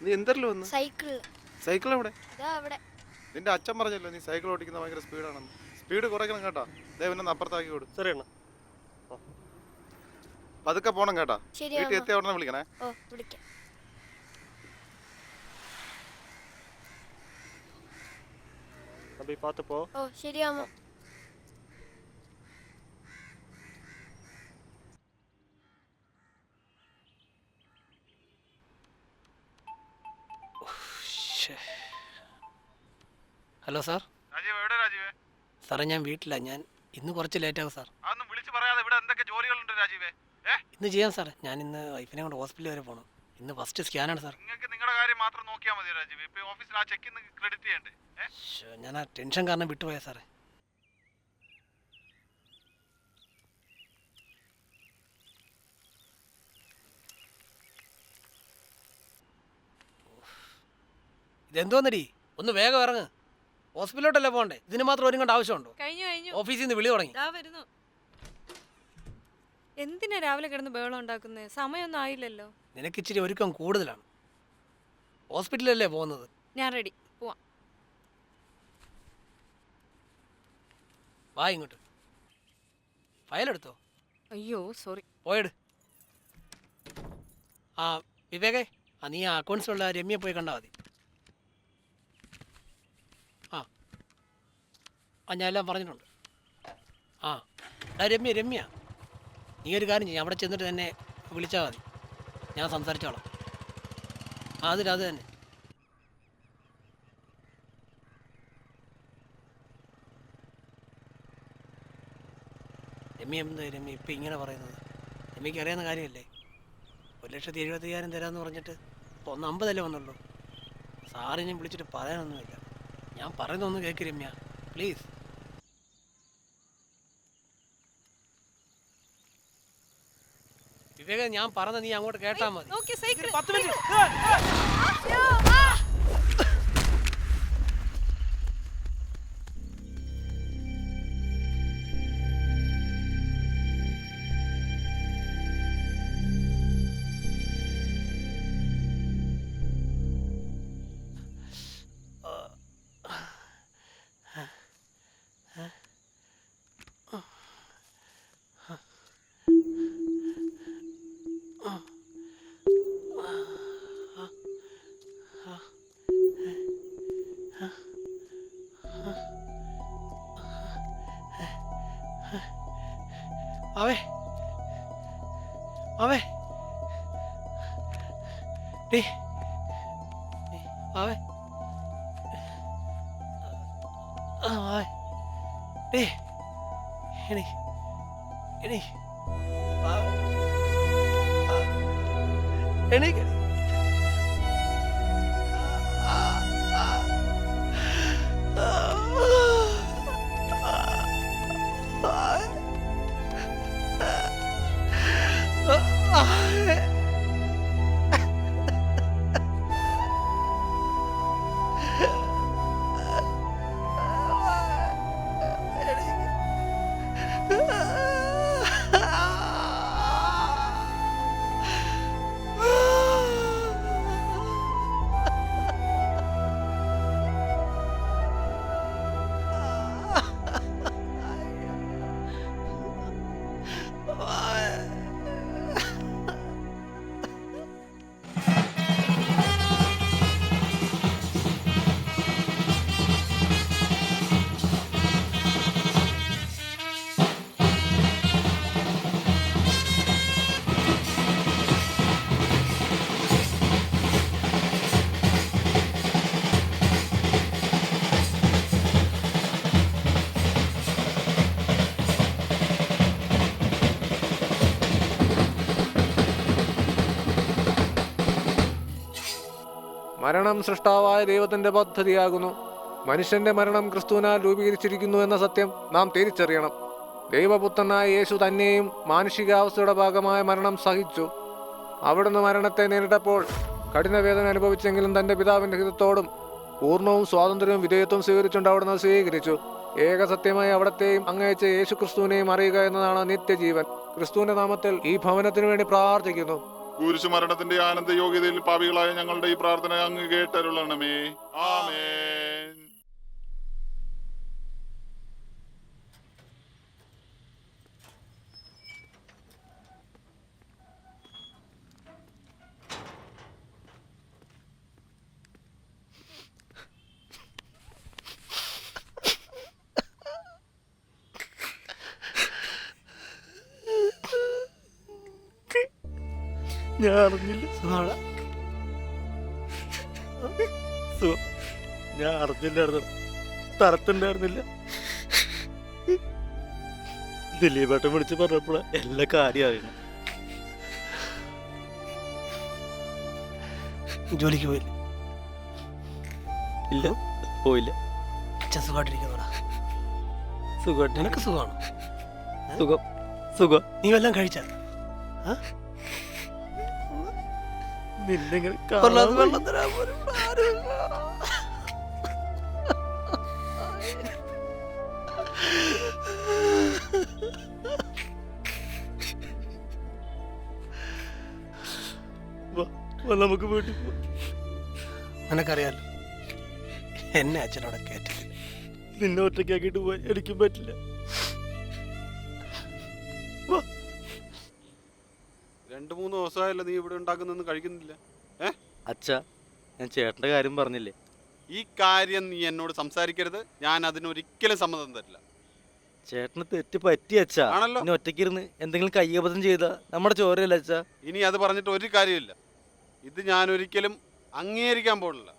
നീ എന്തല്ലോ വന്ന്? സൈക്കിൾ സൈക്കിൾ എവിടെ? ഇതാ അവിടെ. നിന്റെ അച്ഛൻ പറഞ്ഞല്ലോ നീ സൈക്കിൾ ഓടിക്കുന്ന ഭയങ്കര സ്പീഡാണെന്ന്. സ്പീഡ് കുറയ്ക്കണം കേട്ടാ. ദേ പിന്നെ അപ്പുറത്താക്കി കൊടു. ശരി അണ്ണ. പതുക്കെ പോണം കേട്ടാ. ശരി വീട്ടിൽ എത്തിയ ഉടനെ വിളിക്കണേ. ഓ വിളിക്കാം. അഭി പാത്ത് പോ. ഓ ശരി അമ്മ. Hello sir. രാജീവ് എവിടെ രാജീവേ? സാറേ ഞാൻ വീട്ടിലാണ്. ഞാൻ ഇന്ന് കുറച്ച് ലേറ്റാകും സാർ. അതൊന്നും വിളിച്ച് പറയാതെ ഇവിടെ എന്തൊക്കെ ജോലികളുണ്ട് രാജീവേ? ഇന്ന് ചെയ്യാം സാർ. ഞാൻ ഇന്ന് വൈഫിനെ കൊണ്ട് ഹോസ്പിറ്റലിൽ വരെ പോകണം. ഇന്ന് ഫസ്റ്റ് സ്കാനാണ് സാർ. നിങ്ങൾക്ക് നിങ്ങളുടെ കാര്യം മാത്രം നോക്കിയാൽ മതി രാജീവ്. ഇപ്പൊ ഓഫീസിൽ ആ ചെക്കിന്ന് ക്രെഡിറ്റ് ചെയ്യണ്ടേ? ഞാൻ ആ ടെൻഷൻ കാരണം വിട്ടുപോയാ സാറേ. ഇതെന്തോന്നടി? ഒന്ന് വേഗം ഇറങ്ങ്. ഹോസ്പിറ്റലിലോട്ടല്ലേ പോകണ്ടേ? ഇതിന് മാത്രം ഒരുങ്ങേണ്ട ആവശ്യമുണ്ടോ? കഴിഞ്ഞു. ഓഫീസിൽ നിന്ന് വിളി തുടങ്ങി. ദാ വരുന്നു. എന്തിനാ രാവിലെ കിടന്ന് ബഹളം ഉണ്ടാക്കുന്നത്? സമയമൊന്നും ആയില്ലല്ലോ. നിനക്ക് ഇച്ചിരി ഒരുക്കം കൂടുതലാണ്. ഹോസ്പിറ്റലിലല്ലേ പോകുന്നത്? ഞാൻ റെഡി, പോവാം. വാ ഇങ്ങോട്ട്. ഫയലെടുത്തോ? അയ്യോ സോറി. പോയെടു. ആ വിവേകേ, നീ ആ അക്കൗണ്ട്സിലുള്ള രമ്യ പോയി കണ്ടാൽ മതി. ഞാൻ എല്ലാം പറഞ്ഞിട്ടുണ്ട്. രമ്യ നീ ഒരു കാര്യം ചെയ്യും, അവിടെ ചെന്നിട്ട് തന്നെ വിളിച്ചാൽ മതി. ഞാൻ സംസാരിച്ചോളാം. അത് തന്നെ. രമ്യ ഇപ്പം ഇങ്ങനെ പറയുന്നത്? രമ്യക്ക് അറിയാവുന്ന കാര്യമല്ലേ? 1,70,75,000 തരാമെന്ന് പറഞ്ഞിട്ട് ഇപ്പോൾ 1,50,000 വന്നുള്ളൂ. സാറിനെ വിളിച്ചിട്ട് പറയാനൊന്നുമില്ല. ഞാൻ പറയുന്നൊന്ന് കേൾക്ക് രമ്യ, പ്ലീസ്. വിവേക, ഞാൻ പറഞ്ഞ നീ അങ്ങോട്ട് കേട്ടാ മതി. 10 minute. Away day away day എണീ എണീക്ക്. മരണം സൃഷ്ടാവായ ദൈവത്തിന്റെ പദ്ധതിയാകുന്നു. മനുഷ്യന്റെ മരണം ക്രിസ്തുവിനാൽ രൂപീകരിച്ചിരിക്കുന്നു എന്ന സത്യം നാം തിരിച്ചറിയണം. ദൈവപുത്രനായ യേശു തന്നെയും മാനുഷികാവസ്ഥയുടെ ഭാഗമായ മരണം സഹിച്ചു. അവിടുന്ന് മരണത്തെ നേരിട്ടപ്പോൾ കഠിനവേദന അനുഭവിച്ചെങ്കിലും തന്റെ പിതാവിന്റെ ഹിതത്തോടും പൂർണ്ണവും സ്വാതന്ത്ര്യവും വിധേയത്വം സ്വീകരിച്ചുകൊണ്ട് അവിടുന്ന് സ്വീകരിച്ചു. ഏകസത്യമായി അവിടത്തെയും അങ്ങയച്ച യേശു ക്രിസ്തുവിനെയും അറിയുക എന്നതാണ് നിത്യജീവൻ. ക്രിസ്തുവിന്റെ നാമത്തിൽ ഈ ഭവനത്തിനു വേണ്ടി പ്രാർത്ഥിക്കുന്നു. കുരിശു മരണത്തിന്റെ ആനന്ദ യോഗ്യതയിൽ പാപികളായ ഞങ്ങളുടെ ഈ പ്രാർത്ഥന അങ്ങ് കേട്ടരുളണമേ. ആമേൻ. ഞാൻ അറിഞ്ഞില്ല. ഞാൻ അറിഞ്ഞില്ലായിരുന്നു, തരത്തുണ്ടായിരുന്നില്ല. ദിലീപേട്ടൻ വിളിച്ച് പറഞ്ഞപ്പോൾ എല്ലാ കാര്യം അറിയണം. ജോലിക്ക് പോയില്ല? ഇല്ല, പോയില്ല. അച്ഛൻ സുഖമായിട്ടിരിക്കുന്നോടാ? സുഖമായിട്ട്. നിനക്ക് സുഖമാണോ? സുഖം സുഖം. നീ വല്ലതും കഴിച്ച? നിന്നെ വെള്ളം തരാൻ പോലും ആരുമില്ല. നമുക്ക് വീട്ടിൽ പോവാം. നിനക്കറിയാലോ എന്നെ അച്ഛനോടെ കയറ്റില്ല. നിന്നെ ഒറ്റയ്ക്കാക്കിയിട്ട് പോയി എനിക്കും പറ്റില്ല. 2-3 ദിവസമായല്ലോ നീ ഇവിടെ ഉണ്ടാക്കുന്നൊന്നും കഴിക്കുന്നില്ല. അച്ഛാ, ഞാൻ ചേട്ടൻ്റെ കാര്യം പറഞ്ഞില്ലേ? ഈ കാര്യം നീ എന്നോട് സംസാരിക്കരുത്. ഞാൻ അതിനൊരിക്കലും സമ്മതം തരില്ല. ചേട്ടന് തെറ്റ് പറ്റി അച്ഛാ. ആണല്ലോ. ഇനി ഒറ്റയ്ക്കിരുന്ന് എന്തെങ്കിലും കയ്യബദ്ധം ചെയ്താ നമ്മുടെ ചോരയല്ല അച്ഛാ. ഇനി അത് പറഞ്ഞിട്ട് ഒരു കാര്യമില്ല. ഇത് ഞാൻ ഒരിക്കലും അംഗീകരിക്കാൻ പോകില്ല.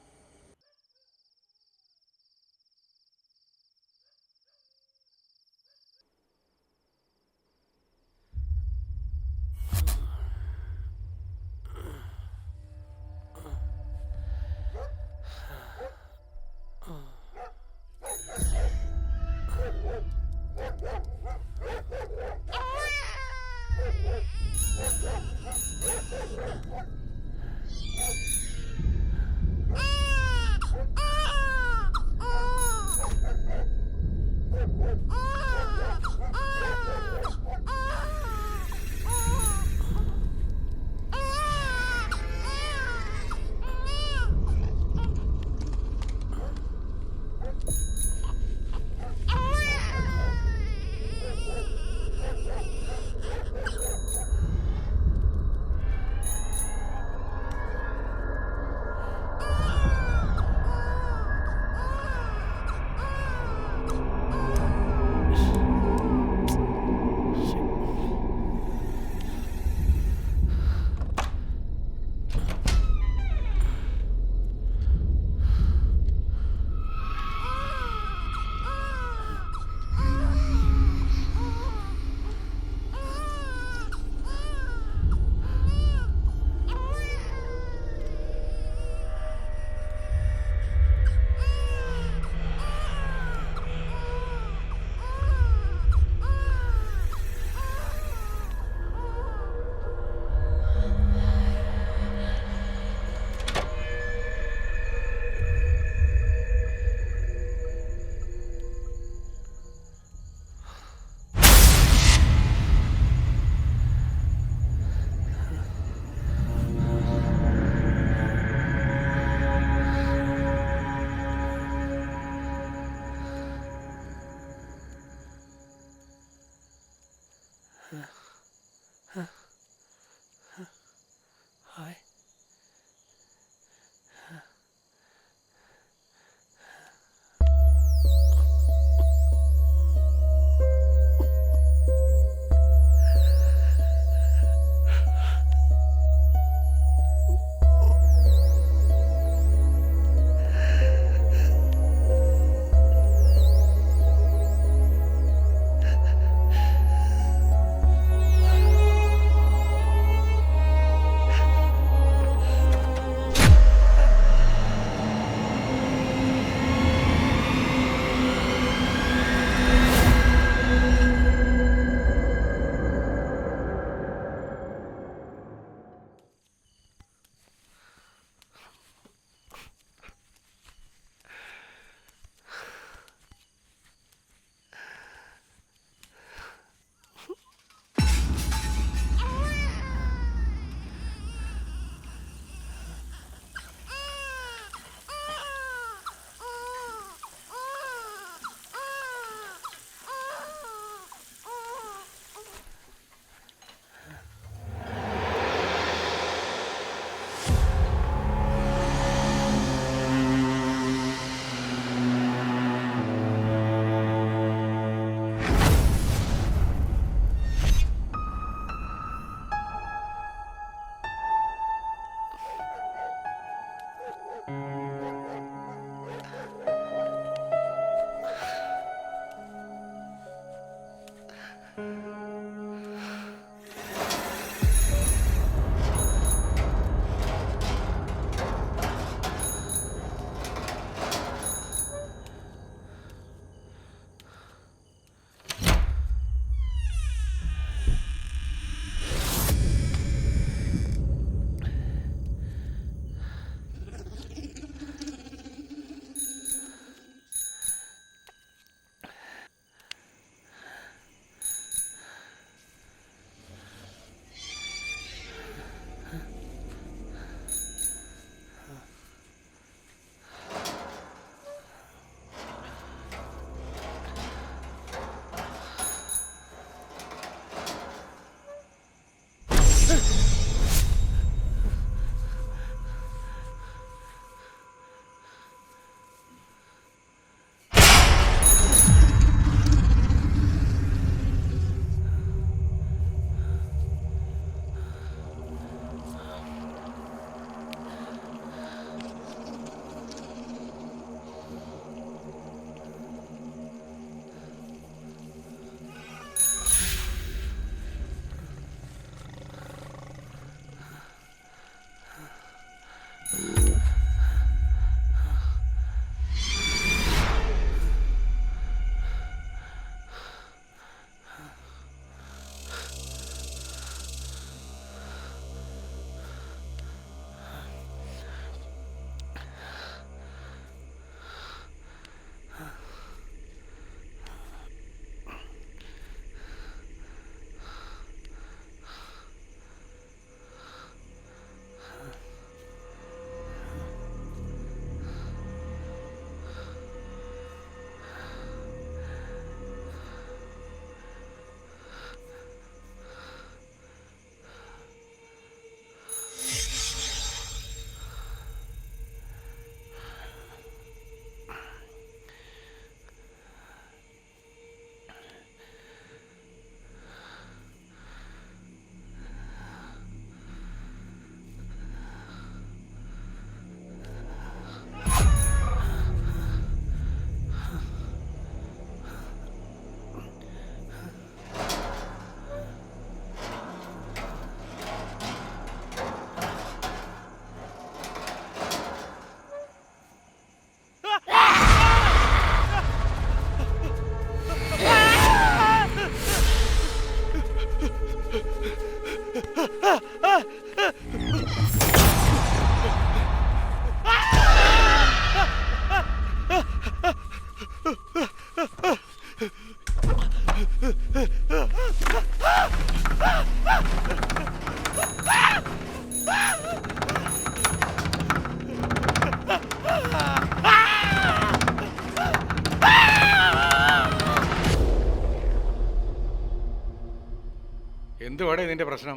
എന്തുവാടേ നിന്റെ പ്രശ്നം?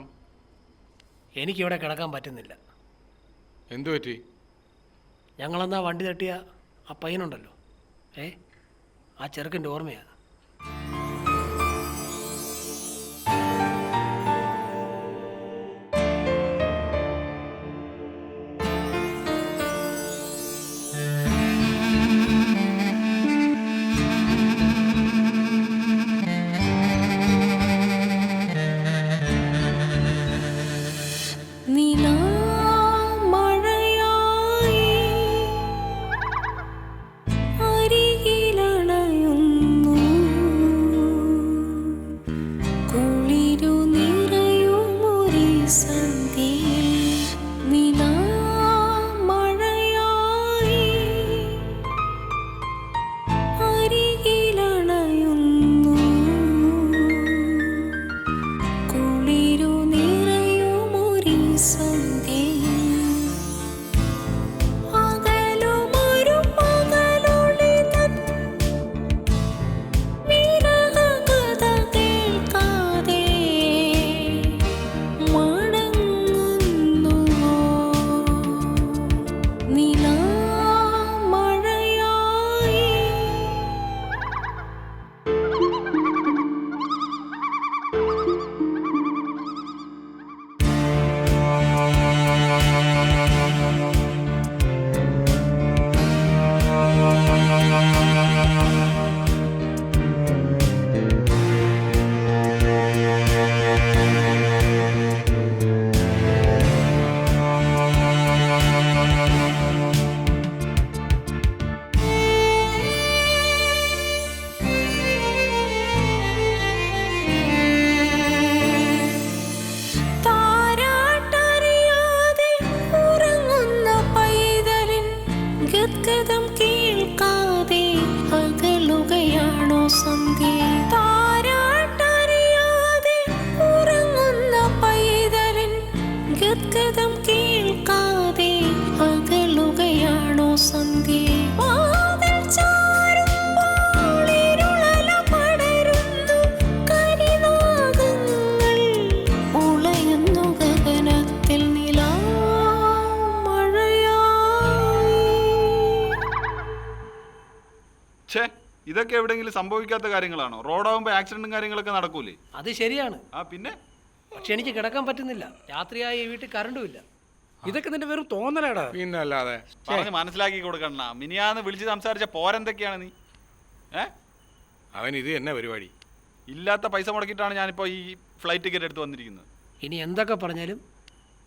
എനിക്കിവിടെ കിടക്കാൻ പറ്റുന്നില്ല. എന്തു പറ്റി? ഞങ്ങളെന്നാ വണ്ടി തട്ടിയ ആ പയ്യനുണ്ടല്ലോ, ആ ചെറുക്കൻ്റെ ഓർമ്മയാണ്. അരികിലണയുന്നു ഇതൊക്കെ എവിടെയെങ്കിലും സംഭവിക്കാത്ത കാര്യങ്ങളാണോ? റോഡാകുമ്പോൾ ആക്സിഡന്റും കാര്യങ്ങളൊക്കെ നടക്കൂലേ? അത് ശരിയാണ്, ആ പിന്നെ പക്ഷെ എനിക്ക് കിടക്കാൻ പറ്റുന്നില്ല. രാത്രിയായി ഈ വീട്ടിൽ കറണ്ടും ഇല്ല. ഇതൊക്കെ നിന്റെ വെറും തോന്നലാടാ. പിന്നെ അല്ലാതെ പറഞ്ഞ് മനസ്സിലാക്കി കൊടുക്കണ്ട. മിനിയാന്ന് വിളിച്ച് സംസാരിച്ച പോരെന്തൊക്കെയാണ് നീ? അവൻ ഇത് തന്നെ പരിപാടി. ഇല്ലാത്ത പൈസ മുടക്കിയിട്ടാണ് ഞാനിപ്പോൾ ഈ ഫ്ലൈറ്റ് ടിക്കറ്റ് എടുത്ത് വന്നിരിക്കുന്നത്. ഇനി എന്തൊക്കെ പറഞ്ഞാലും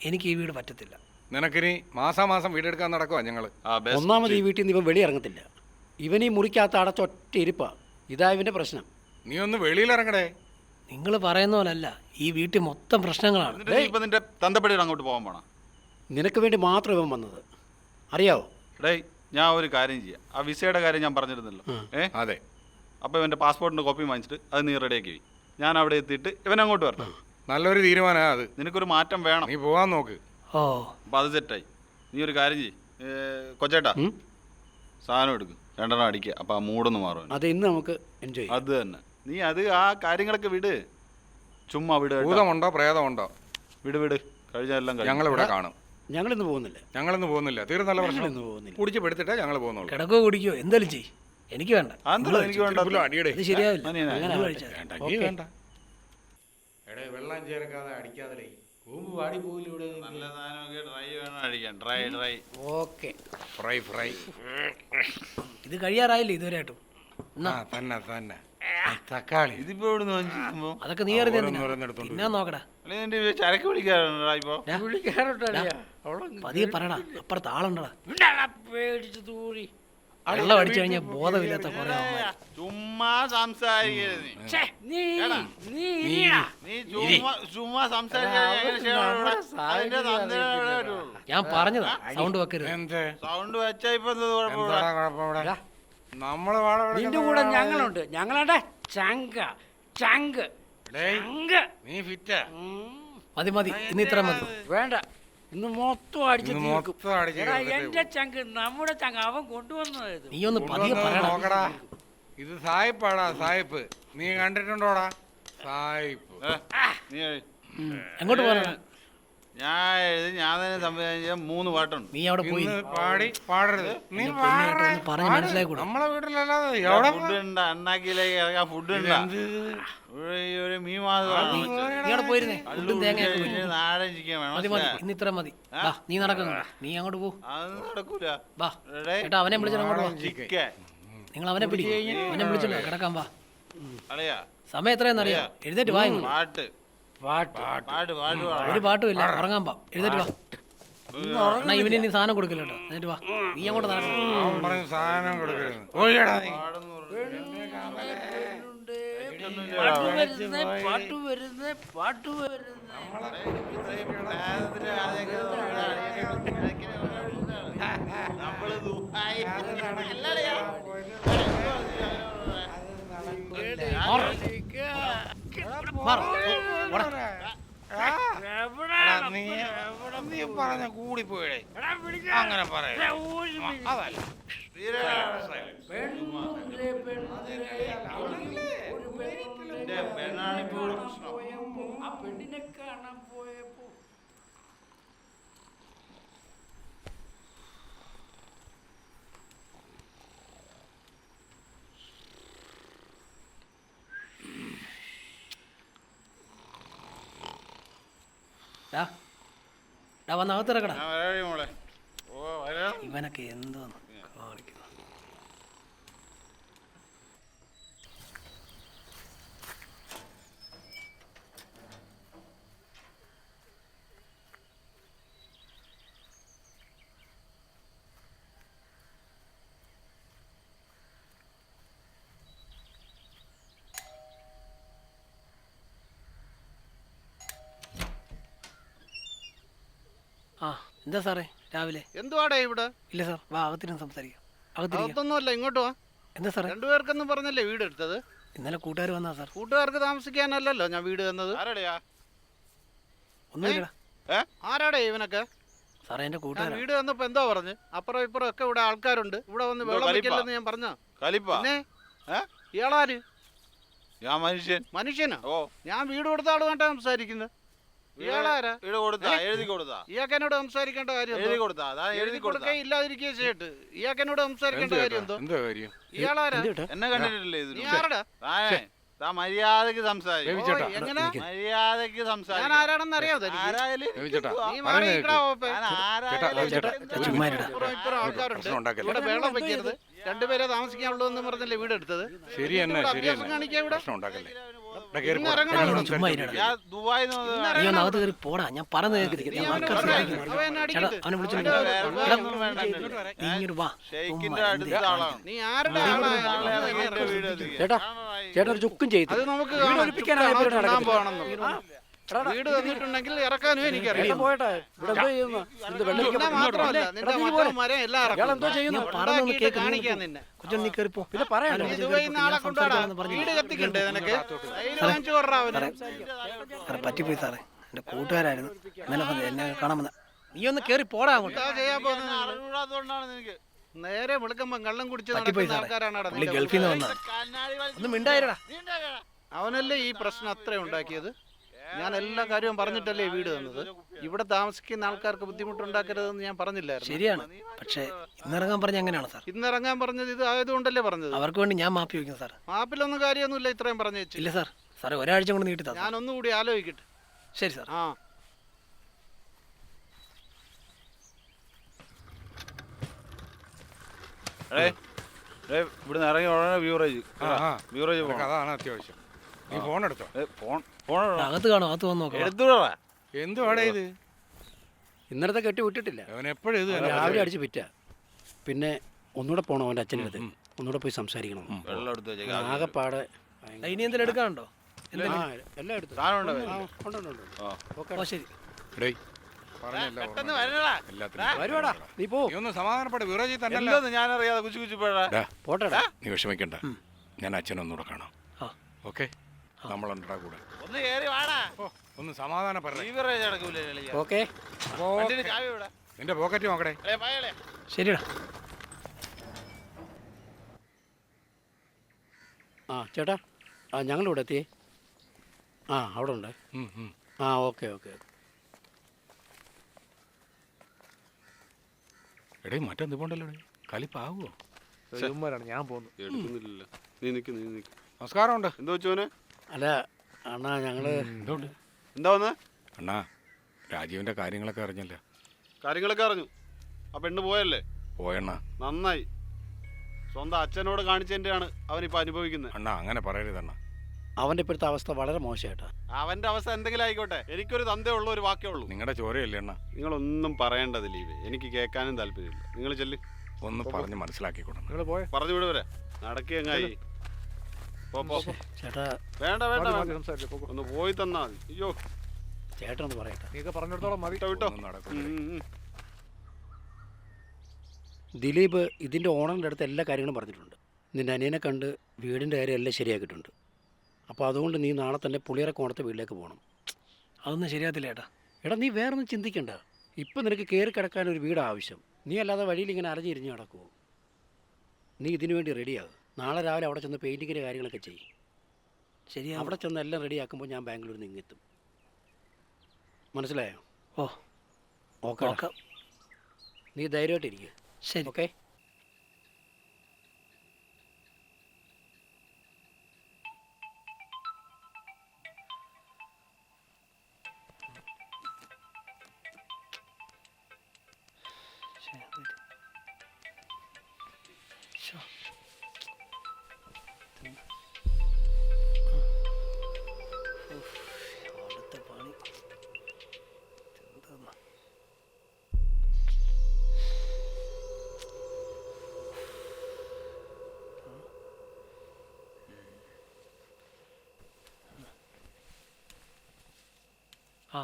എനിക്ക് ഈ വീട് പറ്റത്തില്ല. നിനക്കിനി മാസാമാസം വീടെടുക്കാൻ നടക്കുവാ ഞങ്ങൾ. ഒന്നാമത് ഈ വീട്ടിൽ നിന്ന് ഇവൻ വെളിയിറങ്ങത്തില്ല. ഇവൻ ഈ മുറിക്കകത്ത് അടച്ചൊറ്റ ഇരിപ്പാ. ഇതാ ഇവന്റെ പ്രശ്നം. നീ ഒന്ന് വെളിയിലിറങ്ങടേ. നിങ്ങൾ പറയുന്ന പോലല്ല, ഈ വീട്ടിൽ മൊത്തം പ്രശ്നങ്ങളാണ്. ഇപ്പൊ നിന്റെ തന്തപ്പടിയുടെ അങ്ങോട്ട് പോകാൻ പോണം. നിനക്ക് വേണ്ടി മാത്രം ഇവൻ വന്നത്, അറിയാവോ? ഡേയ്, ഞാൻ ഒരു കാര്യം ചെയ്യാം. ആ വിസയുടെ കാര്യം ഞാൻ പറഞ്ഞിരുന്നല്ലോ. അതെ. അപ്പോൾ ഇവൻ്റെ പാസ്പോർട്ടിൻ്റെ കോപ്പി വാങ്ങിച്ചിട്ട് അത് നീ റെഡിയാക്കി. ഞാൻ അവിടെ എത്തിയിട്ട് ഇവൻ അങ്ങോട്ട് വരണം. നല്ലൊരു തീരുമാനമാണ് അത്. നിനക്കൊരു മാറ്റം വേണം. നീ പോകാൻ നോക്ക്. ഓ, അപ്പം അത് സെറ്റായി. നീ ഒരു കാര്യം ചെയ്യ്, കൊച്ചേട്ടാ സാധനം എടുക്കും, 2 എണ്ണം അടിക്കുക. അപ്പം ആ മൂടൊന്ന് മാറും. അത് ഇന്ന് നമുക്ക് എൻജോയ് ചെയ്യാം. അത് തന്നെ. നീ അത് ആ കാര്യങ്ങളൊക്കെ വിട്. ചുമ്മാ വിട്. ഭൂതമുണ്ടോ പ്രേതമുണ്ടോ? വിട് വിട്. കഴിഞ്ഞെല്ലാം ഞങ്ങളിവിടെ കാണും. ഞങ്ങളിന്ന് പോകുന്നില്ല. ഞങ്ങളിന്ന് പോകുന്നില്ല. തീർന്നല്ല പ്രശ്നം. പോകുന്നില്ല. കുടിച്ച് പെടുത്തിട്ടേ ഞങ്ങൾ പോകുന്നുള്ളൂ. കിടക്കോ കുടിക്കോ എന്തായാലും ചെയ്യും. എനിക്ക് വേണ്ട. എനിക്ക് വേണ്ട. അടിയടേ. ഇത് ശരിയാവില്ല. വേണ്ട. എടേ, വെള്ളം ചേർക്കാതെ അടിക്കാതെ കൂമ്പ് വാടി പോയില്ലൂടെ. നല്ല സാധനമൊക്കെ ഡ്രൈ വേണം അടിക്കാൻ. ഡ്രൈ. ഓക്കെ. ഫ്രൈ. ഇത് കഴിയാറായില്ലേ ഇതുവരെയായിട്ടും? തന്നെ തക്കാളി. ഇതിപ്പോ എവിടെ നിന്ന് വാങ്ങിച്ചു? അതൊക്കെ നീ അറിയാൻ നോക്കടാ. ചരക്ക് വിളിക്കാറുണ്ടോ ഇപ്പൊ? പതിയെ പറയടാ, അപ്പുറത്ത് ആളുണ്ടടാ. വെള്ളം അടിച്ചു കഴിഞ്ഞാൽ ബോധമില്ലാത്ത കുറെ ചുമ്മാ സംസാരിക്കരുത്. ചുമ്മാ ഞാൻ പറഞ്ഞതാ, സൗണ്ട് വെക്കരുത്. സൗണ്ട് വെച്ചാ ഇപ്പൊ നമ്മള് നിന്റെ കൂടെ ഞങ്ങളുണ്ട്. ഞങ്ങളുടെ ചങ്ക്. നീ ഫിറ്റാ? മതി, ഇന്ന് ഇത്ര മതി. വേണ്ട, ഇന്ന് മൊത്തം അടിച്ചു. എന്റെ ചങ്ക്, നമ്മുടെ ചങ്ക് അവൻ കൊണ്ടുവന്നത്. നീ ഒന്ന് പതിയെ പറയടാ. നോക്കടാ, ഇത് സായിപ്പാടാ. സായിപ്പ് നീ കണ്ടിട്ടുണ്ടോടാ? സായിപ്പ്. എങ്ങോട്ട് പോകാനാ? ഞാൻ തന്നെ സംവിധാനിച്ച 3 പാട്ടുണ്ട്. നീ അവിടെ പോയി പാടരുത്. നീ പറഞ്ഞ് മനസ്സിലാക്കൂടാ. നമ്മളെ വീട്ടിലല്ലാതെ ഫുഡ് ഉണ്ടാ, അണ്ണാക്കിലേക്ക് ഇറങ്ങാൻ ഫുഡ് ഉണ്ടാ. ഒരു മീൻ മാത്രം നീ അവിടെ പോയിരുന്നേ. ഫുഡും തേങ്ങ നാടൻ ചിക്കൻ വേണം. മതി, ഇന്ന് ഇത്ര മതി. നീ നടക്കുന്നു, നീ അങ്ങോട്ട് പോ. അത് നടക്കൂല. വാ ഏട്ടാ, അവനെ വിളിച്ചോ. അങ്ങോട്ട് വാ. ചിക്കൻ നിങ്ങൾ അവനെ പിടി. അവനെ വിളിച്ചല്ലോ, കിടക്കാൻ വാ. അറിയാ സമയം എത്രയെന്ന് അറിയാം. എഴുന്നേറ്റ് വാ. ഒരു പാട്ടും ഇല്ല, ഉറങ്ങാൻ പാ. എഴുന്നേറ്റ് വാ. എന്നാ ഇവന് നീ സാധനം കൊടുക്കില്ല കേട്ടോ. എന്നിട്ട് വാ, നീ അങ്ങോട്ട് നടക്കണം. സാധനം കൊടുക്കരുത്. നീ പറഞ്ഞ കൂടി പോയേ. അങ്ങനെ പറയാ. വന്ന് അകത്തിറക്കടാ. മോളെ ഇവനൊക്കെ എന്തോന്ന് കാണിക്കുന്നു. എന്താ സാറേ രാവിലെ? എന്തുവാടേ ഇവിടെ? ഇല്ല സാർ, വാ അകത്തിരുന്ന് സംസാരിക്കാം. അകത്തൊന്നുമല്ല, ഇങ്ങോട്ട് വാ. എന്താ സാറേ? 2 പേർക്കെന്ന് പറഞ്ഞല്ലേ വീട് എടുത്തത്? ഇന്നലെ കൂട്ടുകാർ വന്നാ സാർ. കൂട്ടുകാർക്ക് താമസിക്കാനല്ലല്ലോ ഞാൻ വീട് തന്നത്. ഒന്നുമില്ലടാ. ആരാടേ ഇവനൊക്കെ? സാറേ എന്റെ കൂട്ടുകാരാ. വീട് തന്നപ്പോ എന്താ പറഞ്ഞു? അപ്പുറം ഇപ്പുറം ഒക്കെ ഇവിടെ ആൾക്കാരുണ്ട്. ഇവിടെ വന്ന് വെള്ളം വെക്കില്ലെന്ന് ഞാൻ പറഞ്ഞ. ഇയാളാര്? ഞാൻ മനുഷ്യനാ. ഞാൻ വീട് കൊടുത്ത ആളുമായിട്ടാ സംസാരിക്കുന്നത്. ഇയാളാരാ? ഇവിടെ കൊടുത്താ എഴുതി കൊടുത്താ ഇയാൾക്ക് എന്നോട് സംസാരിക്കേണ്ട കാര്യം എഴുതി കൊടുത്താ അതാ എഴുതി കൊടുക്കേ ഇല്ലാതിരിക്കുക ചെയ്തിട്ട് ഇയാൾക്ക് എന്നോട് സംസാരിക്കേണ്ട കാര്യം എന്തോ? എന്താ കാര്യം? ഇയാളാരാ? എന്നെ കണ്ടിട്ടില്ലേ നീ ഇതിന് ആരടാ? താ മര്യാദക്ക് സംസാരിക്കും. രവി ചേട്ടാ, എങ്ങനെ? മര്യാദക്ക് ഞാൻ സംസാരിക്കും. ആരാണെന്ന് അറിയാമോ തനിക്ക്? ആരായാലും രവി ചേട്ടാ, നീ മാറി പറയുന്നത് നിൽക്കടാ കേൾക്ക്. ഓപ്പേ. ഞാൻ ചേട്ടാ, ആരായാലും രവി ചേട്ടാ, ഒരു ചുമ്മാ മിനിറ്റ്. ഇരുടാ. ഇപ്പുറം ആൾക്കാരുണ്ട്. പ്രശ്നം ഉണ്ടാക്കല്ലേ. ഇവിടെ വെള്ളം വെക്കരുത്. രണ്ടുപേരെ താമസിക്കാനുള്ളൂ എന്ന് പറഞ്ഞല്ലേ വീട് എടുത്തത്? ശരി തന്നെ, ഇവിടെ ശരി അഭ്യാസം തന്നെ. കാണിക്കാ ഇവിടെ? പ്രശ്നം ഉണ്ടാക്കല്ലേ. ഇവിടെ കേറി ഇന്ന് പോ. ഇറങ്ങണം എന്നോട് ഇവിടെ. ചുമ്മാ സംസാരിച്ചോണ്ടിരിക്കുക. ഇരുടാ. ഞാൻ ദുബായിൽ നിന്ന് നീ ഒന്ന് അകത്ത് കയറി പോടാ, ഞാൻ പറഞ്ഞു നീ അവനെ പറഞ്ഞേ. അവൻ എന്നെ അടിക്കട്ടെ. അവനെ വിളിച്ചോണ്ട് അവന്റെ വരാം. വേറെ ഒന്നും വേണ്ട എൻ്റെ അടുത്ത്. നീ ഇങ്ങോട്ട് വാ. ഷെയ്ഖിന്റെ അടുത്ത ആളാണ്. നീ ആരുടെ നാളെ ആളാ? എന്റെ വീട് എത്തിക്കുക. ചേട്ടാ ചേട്ടാ ഒരു ചുക്കും ചെയ്തു അത് നമുക്ക് വീട് കാണാം. ഒഴിപ്പിക്കാനാ ചുക്കാണോ, ഇവിടെ ചുണ്ണാൻ നടക്കുന്നത്. പോകണമെന്ന്. വീട് തന്നിട്ടുണ്ടെങ്കിൽ ഇറക്കാനും എനിക്കറിയാം. പോയട്ടെ ഇവിടെ എന്തോ ചെയ്യുന്നു ഇത് വെള്ളം ചുണ്ണാൻ മാത്രമല്ല, നിന്റെ മറ്റേ മരം എല്ലാം ഇയാൾ ഇറക്കും. എന്തോ ചെയ്യുന്നു ഞാൻ പറഞ്ഞൊന്ന് ഉണ്ടാക്കിയിട്ട് കേൾക്ക്. കാണിക്കാം നിന്നെ. കൊച്ചു നീ കയറിപ്പോ. പിന്നെ പറയാലോ നീ ദുബായിൽ നിന്ന് ആളെ കൊണ്ടുപോടാ. വീട് കത്തിക്കണ്ടേ നിനക്ക്? ധൈര്യം വാങ്ങിച്ചു കൊണ്ടാ അവന്. സാറേ പറ്റിപ്പോയി സാറേ, എൻ്റെ കൂട്ടുകാരായിരുന്നു ഇന്നലെ വന്ന് എന്നെ കാണാൻ വന്ന. നീ ഒന്ന് കയറി പോടാ അങ്ങോട്ട്. എന്താ ചെയ്യാൻ പോകുന്നത് നിങ്ങൾ? അറിവിടാത്തോണ്ടാണ് നിനക്ക്. നേരെ വിളിക്കുമ്പോ കള്ളം കുടിച്ച് പറ്റിപ്പോയി നടക്കുന്ന സാറേ. ആൾക്കാരാണ് പുള്ളി ഗൾഫിൽ നിന്ന് വന്നതാ. കണ്ണാടി ഒന്ന് മിണ്ടായിരടാ. അവനല്ലേ ഈ പ്രശ്നം അത്ര ഉണ്ടാക്കിയത്? ഞാൻ എല്ലാ കാര്യവും പറഞ്ഞിട്ടല്ലേ വീട് തന്നത്. ഇവിടെ താമസിക്കുന്ന ആൾക്കാർക്ക് ബുദ്ധിമുട്ടുണ്ടാക്കരുതെന്ന് ഞാൻ പറഞ്ഞില്ലായിരുന്നു. ശരിയാണ്, പക്ഷേ ഇന്നിറങ്ങാൻ പറഞ്ഞ അങ്ങനെയാണ് സാർ. ഇന്നിറങ്ങാൻ പറഞ്ഞത് ഇത് ആയതുകൊണ്ടല്ലേ പറഞ്ഞത്. അവർക്ക് വേണ്ടി ഞാൻ മാപ്പി വയ്ക്കും സാർ. മാപ്പിലൊന്നും കാര്യമൊന്നുമില്ല ഇത്രയും പറഞ്ഞു വെച്ച്. ഇല്ല സാർ, സാറേ ഒരാഴ്ച കൊണ്ട് നീട്ടി താ. ഞാൻ ഒന്നുകൂടി ആലോചിക്കട്ടെ. ശരി സാർ. ആ ഇവിടുന്ന് ഇറങ്ങി ഉടനെ ബ്യൂറേജ് ആ, ആ. ബ്യൂറേജ് നിനക്ക് പോകണം. അതാണ് അത്യാവശ്യം. നീ ഫോൺ എടുത്തോ. ഫോൺ അകത്ത് കാണോ, അകത്ത് വന്ന് നോക്കാം. എടുത്തുവിടാ. എന്തുവാടേ ഇത്? ഇന്നലത്തെ കെട്ടി വിട്ടിട്ടില്ല അവൻ എപ്പോഴും ഇത് തന്നെ. രാവിലെ അടിച്ച് പിറ്റ പിന്നെ ഒന്നുകൂടെ പോകണം അവൻ്റെ അച്ഛൻ്റെ അടുത്ത് ഒന്നുകൂടെ പോയി സംസാരിക്കണം വെള്ളം എടുത്ത് വെച്ചേക്കാം. ആകെപ്പാടെ ഇനി എന്തെങ്കിലും എടുക്കാനുണ്ടോ? ആ, എല്ലാം എടുത്തു സാധനം ഉണ്ടോ? ആ, ഉണ്ട്, ഉണ്ട്, ഉണ്ട്. ഓക്കെ ഓ ശരി. ഡേയ്, പറഞ്ഞല്ല പെട്ടെന്ന് വരണടാ. വരുവാടാ നീ പോ നീ ഒന്ന് സമാധാനപ്പെട്ട് വിറജി തന്നെ എന്തോന്ന് ഞാനറിയാതെ കുച്ചു കുച്ചു പോയടാ. പോട്ടെടാ നീ വിഷമിക്കണ്ട. ഞാൻ അച്ഛനൊന്നുകൂടെ കാണാം. ആ. ഓക്കെ, നമ്മളുണ്ടാ കൂടെ. ഒന്ന് കേറി വാടാ. ഓ, ഒന്ന് സമാധാനപ്പെടേ. ബീവറേജ് അടക്കൂലേ കളിയാ. ഓക്കെ അപ്പോ വണ്ടിയിൽ ചാവി വിടാ. നിന്റെ പോക്കറ്റ് നോക്കടേ. പായളെ. ശരിടാ. ആ ചേട്ടാ ആ ഞങ്ങളിവിടെ എത്തിയേ ആ അവിടെ ഉണ്ട് ആ ഓക്കെ ഓക്കെ എടേ മറ്റെന്ത് പോണ്ടല്ലോ കളിപ്പാവോ? ചുമ്മാരാണ് ഞാൻ പോകുന്നു. എടുക്കുന്നില്ല. നീ നിക്ക് നീ നിക്ക്. നമസ്കാരമുണ്ട്. എന്താ വെച്ചോനെ? അല്ല അണ്ണാ ഞങ്ങള് എന്തുകൊണ്ട് എന്താ വന്ന്? അണ്ണാ, രാജീവിന്റെ കാര്യങ്ങളൊക്കെ അറിഞ്ഞല്ലോ. കാര്യങ്ങളൊക്കെ അറിഞ്ഞു. ആ പെണ്ണ് പോയല്ലേ? പോയണ്ണ. നന്നായി. സ്വന്തം അച്ഛനോട് കാണിച്ചതിൻ്റെയാണ് അവനിപ്പോൾ അനുഭവിക്കുന്നത്. അണ്ണാ അങ്ങനെ പറയരുതണ്ണ. അവൻ്റെ ഇപ്പോഴത്തെ അവസ്ഥ വളരെ മോശമായിട്ടാ. അവന്റെ അവസ്ഥ എന്തെങ്കിലും ആയിക്കോട്ടെ, എനിക്കൊരു തന്തേ ഉള്ളൂ, ഒരു വാക്കേ ഉള്ളൂ. നിങ്ങളുടെ ചോരയല്ലേ അണ്ണ? നിങ്ങളൊന്നും പറയേണ്ടത് ലീവ്. എനിക്ക് കേൾക്കാനും താല്പര്യമില്ല. നിങ്ങൾ ചെല്ല്. ഒന്ന് പറഞ്ഞ് മനസ്സിലാക്കി കൊടുക്കണം. നിങ്ങൾ പോയ പറഞ്ഞു വിടുവരെ നടക്കിയങ്ങായി. പോ. ചേട്ടാ വേണ്ട വേണ്ട വേണ്ട. സംസാരിച്ചു പോകും. ഒന്ന് പോയി തന്നാ മതി. അയ്യോ ചേട്ടൻ ഒന്ന് പറയട്ടെ. നീയൊക്കെ പറഞ്ഞിടത്തോളം മതി. വിട്ടോ. ഒന്നും നടക്കൂല. ദിലീപ് ഇതിൻ്റെ ഓണറിൻ്റെ അടുത്ത് എല്ലാ കാര്യങ്ങളും പറഞ്ഞിട്ടുണ്ട്. നിൻ്റെ അനിയനെ കണ്ട് വീടിൻ്റെ കാര്യം എല്ലാം ശരിയാക്കിയിട്ടുണ്ട്. അപ്പോൾ അതുകൊണ്ട് നീ നാളെ തന്നെ പുളിയറക്കോണത്തെ വീട്ടിലേക്ക് പോകണം. അതൊന്നും ശരിയാത്തില്ല ഏട്ടാ. എടാ നീ വേറെ ഒന്നും ചിന്തിക്കണ്ട. ഇപ്പം നിനക്ക് കയറി കിടക്കാൻ ഒരു വീട് ആവശ്യം. നീ അല്ലാതെ വഴിയിൽ ഇങ്ങനെ അരഞ്ഞിരിഞ്ഞ് നടക്കുമോ? നീ ഇതിനു വേണ്ടി റെഡിയാകും. നാളെ രാവിലെ അവിടെ ചെന്ന് പെയിൻറ്റിങ്ങിൻ്റെ കാര്യങ്ങളൊക്കെ ചെയ്യും. ശരിയാ. അവിടെ ചെന്ന് എല്ലാം റെഡിയാക്കുമ്പോൾ ഞാൻ ബാംഗ്ലൂരിൽ നിന്ന് ഇങ്ങെത്തും. മനസ്സിലായോ? ഓ ഓക്കെ. നീ ധൈര്യമായിട്ടിരിക്കുക. ശരി. ഓക്കെ. അടുത്ത പണി എന്താ? ആ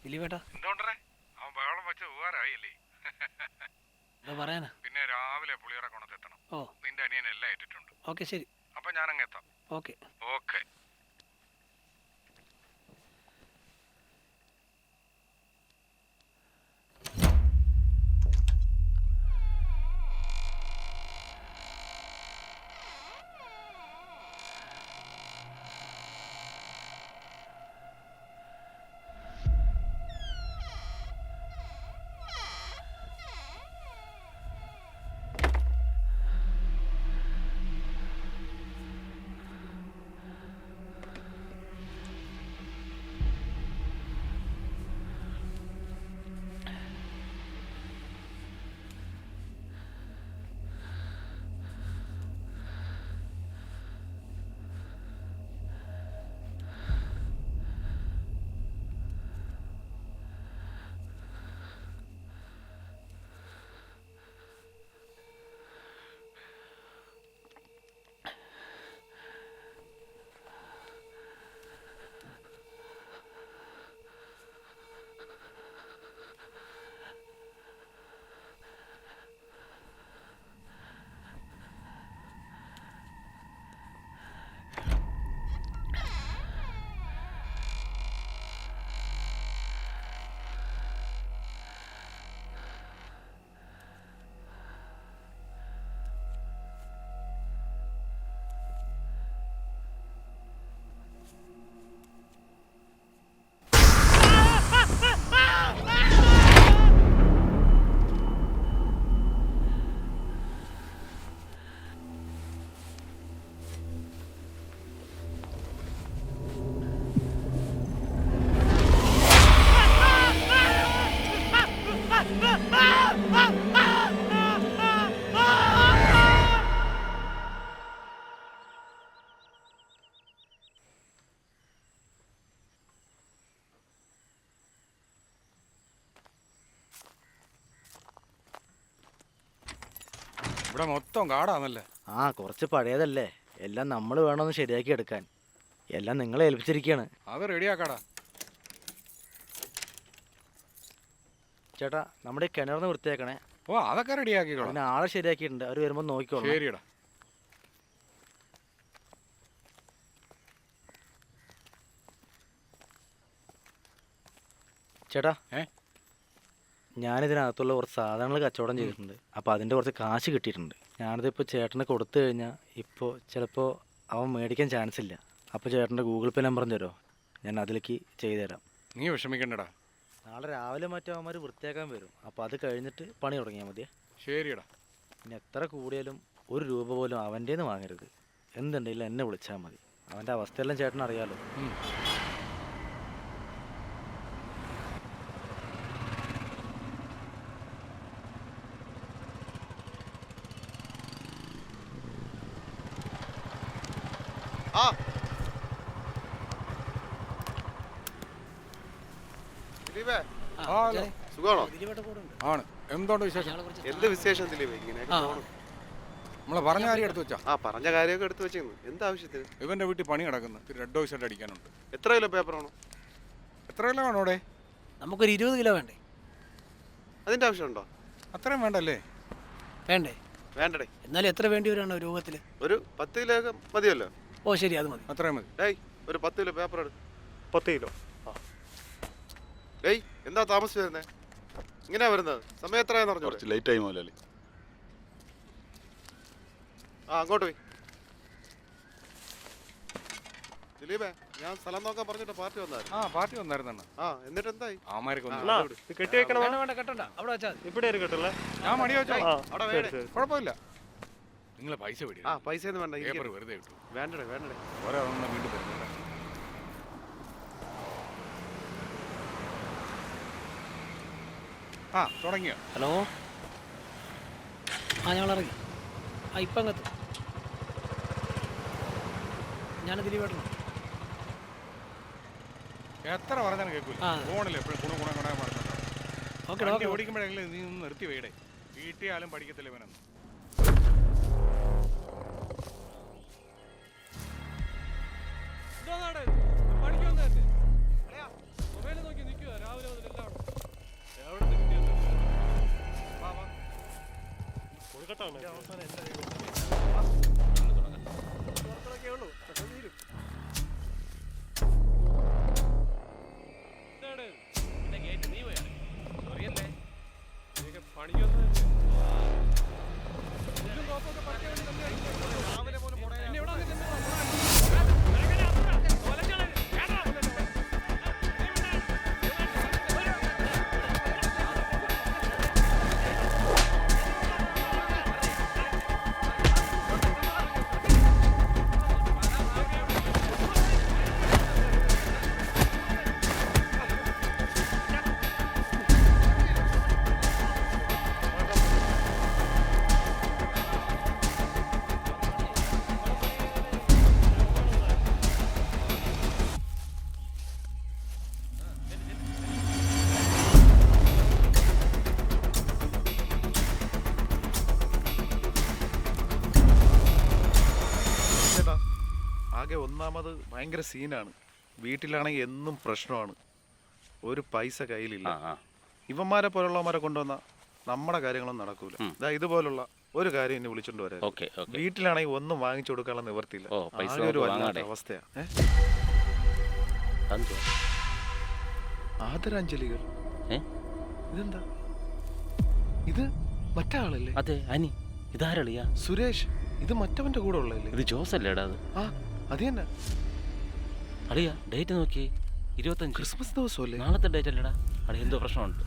ദിലീപേട്ടാ, എന്തുകൊണ്ടേ അവൻ ബഹളം വെച്ച ഉപകാരമായില്ലേ? എന്താ പറയാനാ? പിന്നെ രാവിലെ പുളിയറക്കോണത്തെത്തണം. ഓ നിന്റെ അനിയൻ എല്ലാം ഏറ്റിട്ടുണ്ട്. ഓക്കെ ശരി. അപ്പൊ ഞാനങ്ങ് എത്താം. ഓക്കെ. ഓക്കെ. ഇവിടെ മൊത്തം കാടാന്നല്ലേ. ആ കുറച്ച് പഴയതല്ലേ, എല്ലാം നമ്മൾ വേണമെന്ന് ശരിയാക്കി എടുക്കാൻ. എല്ലാം നിങ്ങളെ ഏൽപ്പിച്ചിരിക്കുകയാണ്. അത് റെഡിയാക്കാടാ. ചേട്ടാ നമ്മുടെ ഈ കിണറിന് വൃത്തിയാക്കണേ. ഓ അതൊക്കെ റെഡിയാക്കിക്കോളാം. പിന്നെ ആളെ ശരിയാക്കിയിട്ടുണ്ട്, അവർ വരുമ്പോൾ നോക്കിക്കോളാം. ശരിയടാ. ചേട്ടാ ഞാനിതിനകത്തുള്ള കുറച്ച് സാധനങ്ങൾ കച്ചവടം ചെയ്തിട്ടുണ്ട്. അപ്പോൾ അതിൻ്റെ കുറച്ച് കാശ് കിട്ടിയിട്ടുണ്ട്. ഞാനിതിപ്പോൾ ചേട്ടന് കൊടുത്തു കഴിഞ്ഞാൽ ഇപ്പോൾ ചിലപ്പോൾ അവൻ മേടിക്കാൻ ചാൻസ് ഇല്ല. അപ്പോൾ ചേട്ടൻ്റെ ഗൂഗിൾ പേ നമ്പർ തരുമോ? ഞാൻ അതിലേക്ക് ചെയ്തു തരാം. നീ വിഷമിക്കണ്ടടാ. നാളെ രാവിലെ മറ്റോ അവന്മാർ വൃത്തിയാക്കാൻ വരും. അപ്പോൾ അത് കഴിഞ്ഞിട്ട് പണി തുടങ്ങിയാൽ മതിയേ. ശരിയടാ. ഇനി എത്ര കൂടിയാലും 1 രൂപ പോലും അവൻ്റെ നിന്ന് വാങ്ങരുത്. എന്തുണ്ടെങ്കിലും എന്നെ വിളിച്ചാൽ മതി. അവൻ്റെ അവസ്ഥയെല്ലാം ചേട്ടൻ അറിയാലോ. ആ ദിലീപേ, സുഖമാണോ? ആണ്. എന്തുകൊണ്ട് വിശേഷം? എന്ത് വിശേഷം ദിലീപേ? ഇങ്ങനെ നമ്മളെ പറഞ്ഞ കാര്യം എടുത്തു വെച്ചാ? ആ പറഞ്ഞ കാര്യമൊക്കെ എടുത്തു വെച്ചിരുന്നു. എന്താവശ്യത്തിന്? ഇവന്റെ വീട്ടിൽ പണി കിടക്കുന്നു. റെഡ് ഓഫ് ഷർട്ട് അടിക്കാനുണ്ട്. എത്ര കിലോ പേപ്പറാണോ? എത്ര കിലോ വേണോ അവിടെ? നമുക്കൊരു 20 കിലോ വേണ്ടേ? അതിന്റെ ആവശ്യമുണ്ടോ? അത്രയും വേണ്ടല്ലേ? വേണ്ടേ? വേണ്ടടേ. എന്നാലും എത്ര വേണ്ടി വരാണോ രൂപത്തിൽ? ഒരു 10 കിലോ മതിയല്ലോ. ഓ ശരി, അത് മതി. അത്രയും മതി. ഡേയ് ഒരു 10 കിലോ പേപ്പർ എടുക്കും. 10 കിലോ. ഡേയ് എന്താ താമസിച്ചു വരുന്നേ? ഇങ്ങനെയാ വരുന്നത്? സമയം എത്രയാന്ന് പറഞ്ഞു? കുറച്ച് ലേറ്റ് ആയി മോലി. ആ അങ്ങോട്ട് പോയി. ദിലീപേ, ഞാൻ സ്ഥലം നോക്കാൻ പറഞ്ഞിട്ട് പാർട്ടി വന്നായിരുന്നു. ആ പാർട്ടി വന്നായിരുന്നു. ആ എന്നിട്ട് എന്തായി? ആമാരൊക്കെ കെട്ടി വെക്കണം. വേണ്ട കെട്ടണ്ട, അവിടെ വെച്ചാൽ ഇവിടെ ഒരു കെട്ടല്ലേ. ഞാൻ മടി വെച്ചോ. അവിടെ വേണേ. കുഴപ്പമില്ല. നിങ്ങളെ പൈസ പിടി. ആ പൈസ ഒന്നും വേണ്ട. പേപ്പർ വെറുതെ കിട്ടും. വേണ്ടടേ വേണ്ടടേ. ഓരോ വീണ്ടും തരുന്നില്ല. ആ തുടങ്ങിയോ? ഹലോ. ആ ഞങ്ങൾ ഇറങ്ങി. ആ ഇപ്പം അങ്ങെത്തും. ഞാൻ ദിലീപേട്ടൻ. എത്ര പറഞ്ഞാലും കേൾക്കൂല. ഫോണിൽ എപ്പോഴും ഗുണ പറഞ്ഞോ. ഓക്കെ ഓടിക്കുമ്പോഴെങ്കിലും നീ ഒന്ന് നിർത്തി വേടേ. വീട്ടിയാലും പഠിക്കത്തില്ല ഇവനൊന്നും. ഒന്നാമത് ഭയങ്കര സീനാണ്. വീട്ടിലാണെങ്കിൽ എന്നും പ്രശ്നമാണ്. ഒരു പൈസ കയ്യിലില്ല. ഇവന്മാരെ പോലുള്ളവന്മാരെ കൊണ്ടുവന്ന നമ്മുടെ കാര്യങ്ങളൊന്നും നടക്കൂല. ഇതുപോലുള്ള ഒരു കാര്യം എന്നെ വിളിച്ചോണ്ട് വരാം. വീട്ടിലാണെങ്കിൽ ഒന്നും വാങ്ങിച്ചു കൊടുക്കാനുള്ള നിവർത്തിയില്ല. ഒരു വല്ലാത്ത അവസ്ഥയാ. ആദരാഞ്ജലികൾ. ഇതെന്താ? ഇത് മറ്റാളല്ലേ? അതെ അനി. ഇതാരളിയാ? സുരേഷ്. ഇത് മറ്റവന്റെ കൂടെ ഉള്ളല്ലേ? ഇത് ജോസ് അല്ലേടാ? അത് അത് തന്നെ അളിയാ. ഡേറ്റ് നോക്കി 25 ക്രിസ്മസ് ദിവസമല്ലേ? നാളത്തെ ഡേറ്റ് അല്ലേടാ? അടി എന്തോ പ്രശ്നമുണ്ട്.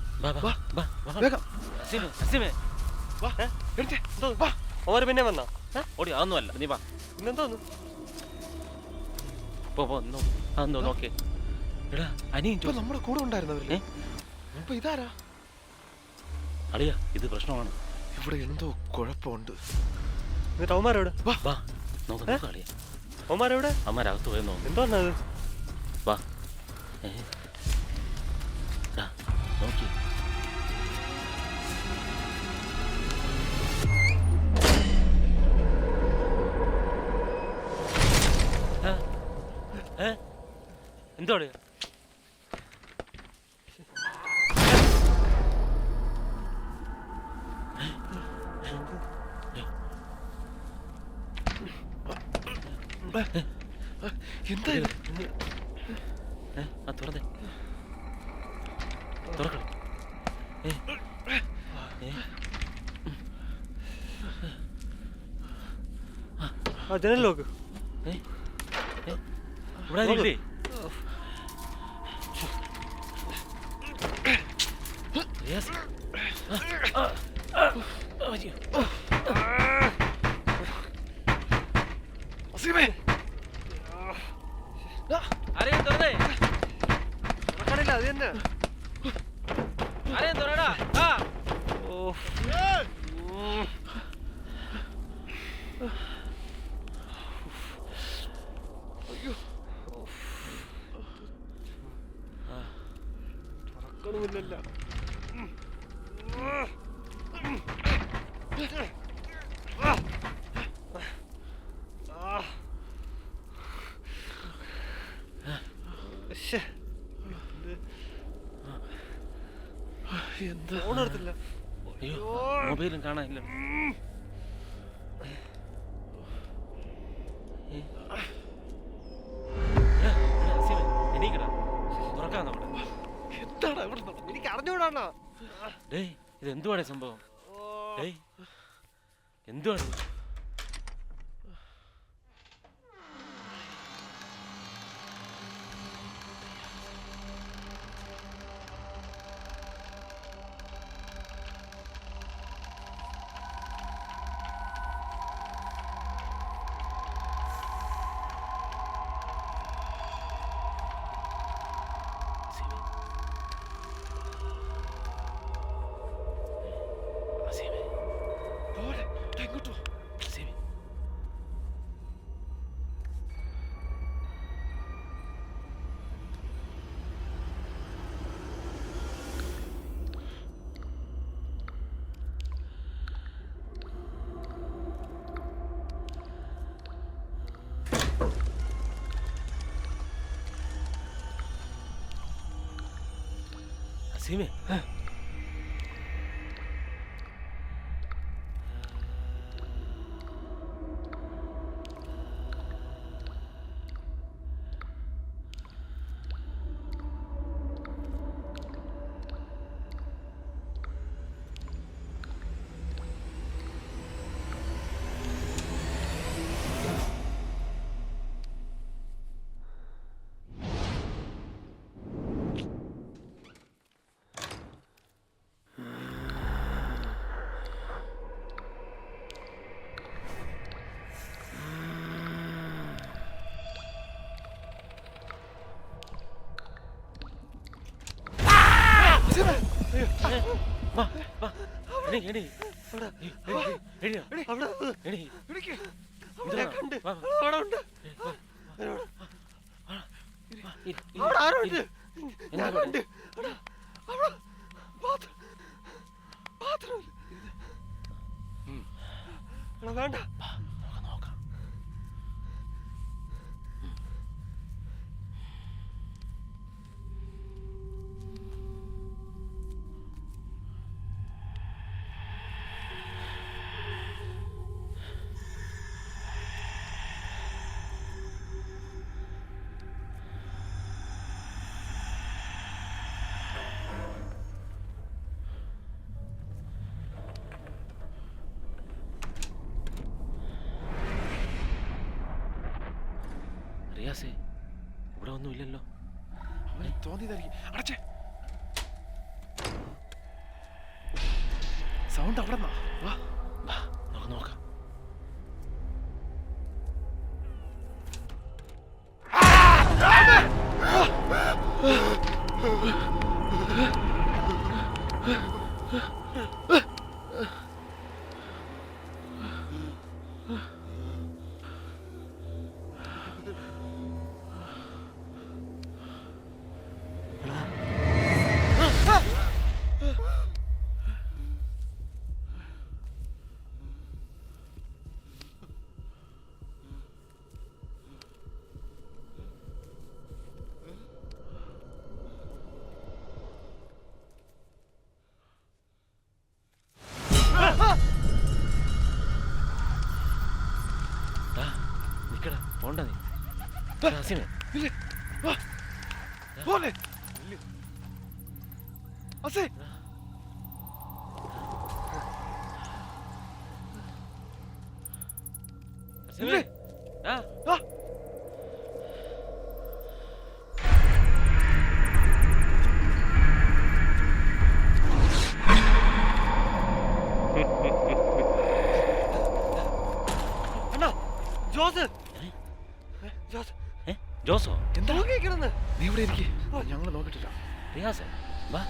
ഓര് പിന്നെ വന്നാ? ഓടി അതൊന്നുമല്ല. നീ വാ. ഇന്നെന്തോന്നു? പോ അതെന്തോ നോക്കേ. എടാ അനി നമ്മുടെ കൂടെ ഉണ്ടായിരുന്നവരല്ലേ? അപ്പൊ ഇതാരാ? അളിയാ ഇത് പ്രശ്നമാണ്. ഇവിടെ എന്തോ കുഴപ്പമുണ്ട്. എന്നിട്ട് അവന്മാരോട് വാ നോക്ക അളിയാ. അവന്മാരെവിടെ? അവന്മാരകത്ത് പോയി നോക്കും. എന്തോന്നത്? വാ നോക്കി. എന്താണ് എന്താ ആ തുറന്നേ തുറക്കണം ജനലോക്ക് ഇവിടെ ആരുമില്ലേ? റിയാസ്. അയ്യോ. ആരെയും തുറന്നേ. തുറക്കാനില്ല, അത് തന്നെ. ആരെയും തുറടാ. ആ. അയ്യോ, തുറക്കണമില്ലല്ലോ. എന്താ ഫോണെടുത്തില്ല. അയ്യോ മൊബൈലും കാണാനില്ല. എണീക്കടാ, തുറക്കാൻ നമ്മുടെ. എന്താണ് ഇവിടെ നടന്നത്? എനിക്ക് അറിഞ്ഞുകൂടാണോ? ഡേയ് ഇത് എന്തുവാണ് സംഭവം? ഡേയ് എന്തുവാണ്? അസീമേ, വാ വാ, എണീ എണീ. വേണ്ട. റിയാസേ, ഇവിടെ ഒന്നുമില്ലല്ലോ. അവന് തോന്നിയതായിരിക്കും. അടച്ചേ. സൗണ്ട് അവിടെ നിന്നാ. വാ വാ, നമുക്ക് നോക്കാം. ഹസീമേ ഹസീമേ ആ ജോസ് ജോസോ എന്താ കേൾക്കണെന്ന്? നീ ഇവിടെ ഇരിക്കേ, ഞങ്ങൾ നോക്കിട്ടില്ല. റിയാസ് വാ.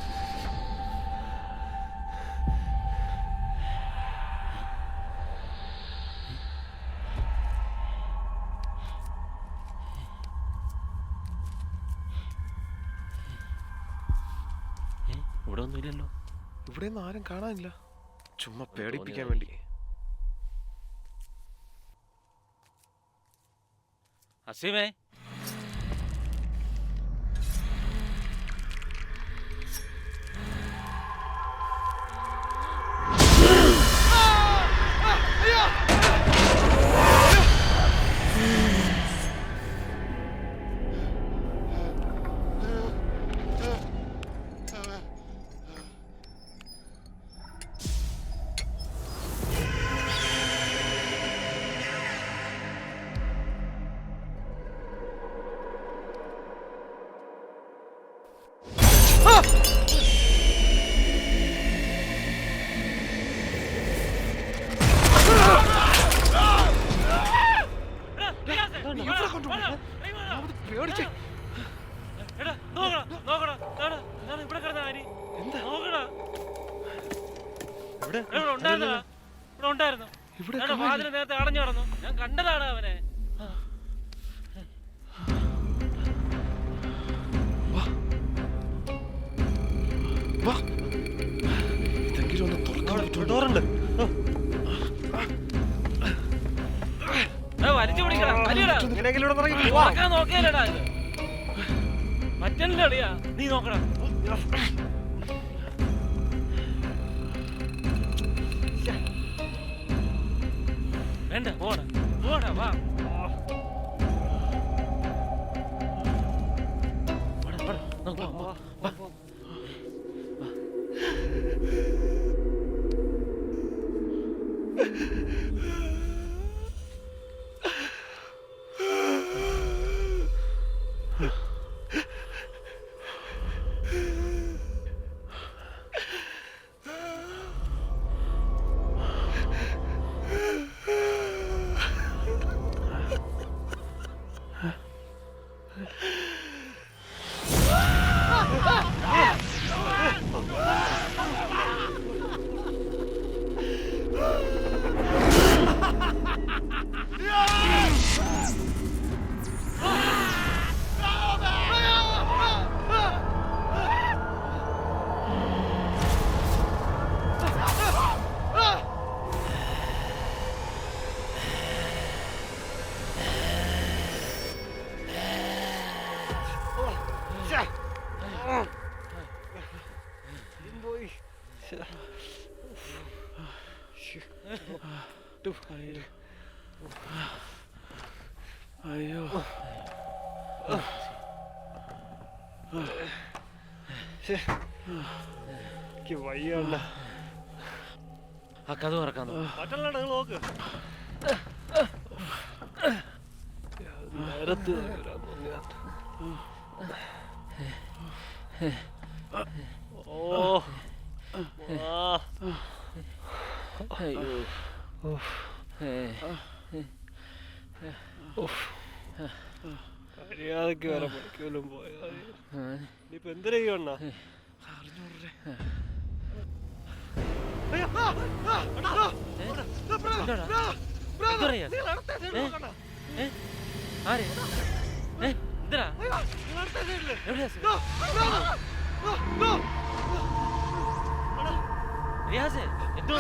ഇവിടെ ഒന്നുമില്ലല്ലോ. ഇവിടെ ഒന്നും ആരും കാണാനില്ല. ചുമ്മാ പേടിപ്പിക്കാൻ വേണ്ടി. ഹസീമേ നേരത്തെ അടഞ്ഞു കിടന്നു. ഞാൻ കണ്ടതാണ് അവനെ. വലിച്ചു പിടിക്കടാ, വലിയടാ നോക്കിയല്ലടാ ഇത് മറ്റല്ലേ നീ നോക്കടാ. വേണ്ട പോടാ പോടാ വാ. അയ്യോ എനിക്ക് വയ്യണ്ട. ആ കഥ തുറക്കാൻ മറ്റുള്ള നോക്ക്. നേരത്ത് ഓ അയ്യോ മര്യാദക്ക് വേറെ പഠിക്കലും പോയാ ഇനിയിപ്പോ എന്തിനാ ചെയ്യണ്ട? റിയാസ് എന്തോ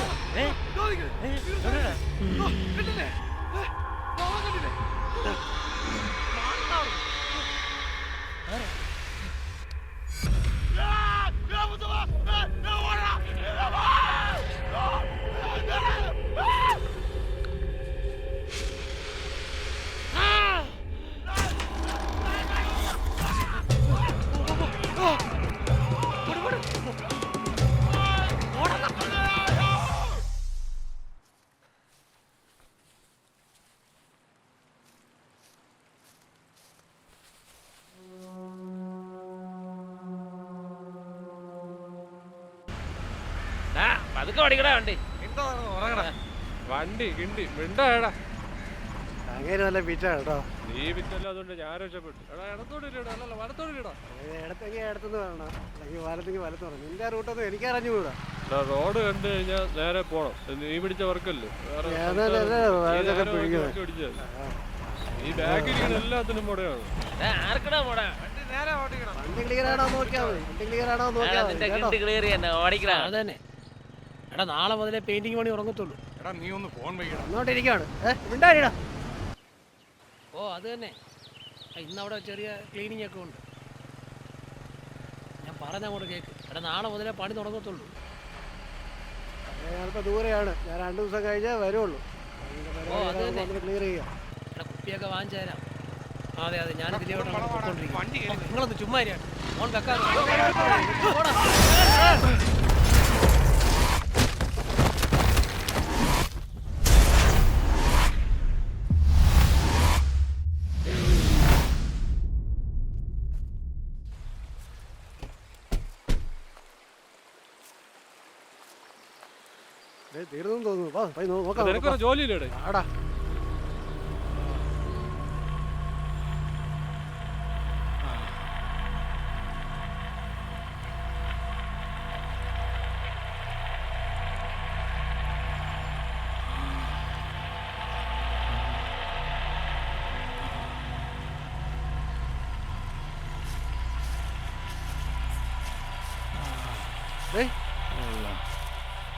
പതുക്കെ പഠിക്കടാ വണ്ടി. വണ്ടി കിണ്ടി മിണ്ടാടാ. അങ്ങനെ നല്ല പിറ്റാണ് കേട്ടോ. നീ പിറ്റല്ല, അതുകൊണ്ട് ഞാൻ രക്ഷപ്പെട്ടു. എടാ ഇടത്തോടില്ലടാ, അല്ലല്ല വലത്തോടില്ലടാ. ഇടത്തെങ്കിൽ ഇടത്തുനിന്ന് വരണം, അല്ലെങ്കിൽ വലത്തെങ്കിൽ വലത്ത് വരണം. നിന്റെ റൂട്ടൊന്നും എനിക്ക് അറിഞ്ഞുകൂടാ. റോഡ് കണ്ടു കഴിഞ്ഞാൽ നേരെ പോണം. നീ പിടിച്ച വർക്കല്ലേ ഈ ബാക്കിൽ എല്ലാത്തിനും മുടയാണ്. ആർക്കടാ പോടാ? വണ്ടി ക്ലിയർ ആണോ നോക്കിയാൽ മതി. വണ്ടി ക്ലിയർ ആണോ നോക്കിയാൽ മതി കേട്ടോ. ഓടിക്കടാ. അതന്നെ. എടാ നാളെ മുതലേ പെയിന്റിങ് പണി ഉറങ്ങത്തുള്ളൂ. എടാ നീ ഒന്ന് ഫോൺ വയ്ക്കണം. അങ്ങോട്ടിരിക്കാണ്. മിണ്ടാടിടാ. ഓ അത് തന്നെ. ഇന്നവിടെ ചെറിയ ക്ലീനിങ് ഒക്കെ ഉണ്ട്. ഞാൻ പറഞ്ഞ അങ്ങോട്ട് കേക്ക്. എടാ നാളെ മുതലേ പണി തുടങ്ങത്തുള്ളൂ. ഞാനിപ്പോൾ ദൂരെയാണ്. ഞാൻ 2 ദിവസം കഴിഞ്ഞേ വരുള്ളൂ. ഓ അത് തന്നെ. ക്ലിയർ ചെയ്യാം. എടാ കുപ്പിയൊക്കെ വാങ്ങിച്ചു തരാം. അതെ അതെ, ഞാൻ ഇതിലോട്ടാണ് പോയിക്കൊണ്ടിരിക്കുന്നത്. നിങ്ങളൊന്ന് ചുമ്മാ ഇരിയാണ്. ഫോൺ വെക്കാതെ തീർന്നു തോന്നുന്നു. വാ പോയി നോക്കാം. നിനക്കൊരു ജോലിയില്ലേ? ആടാ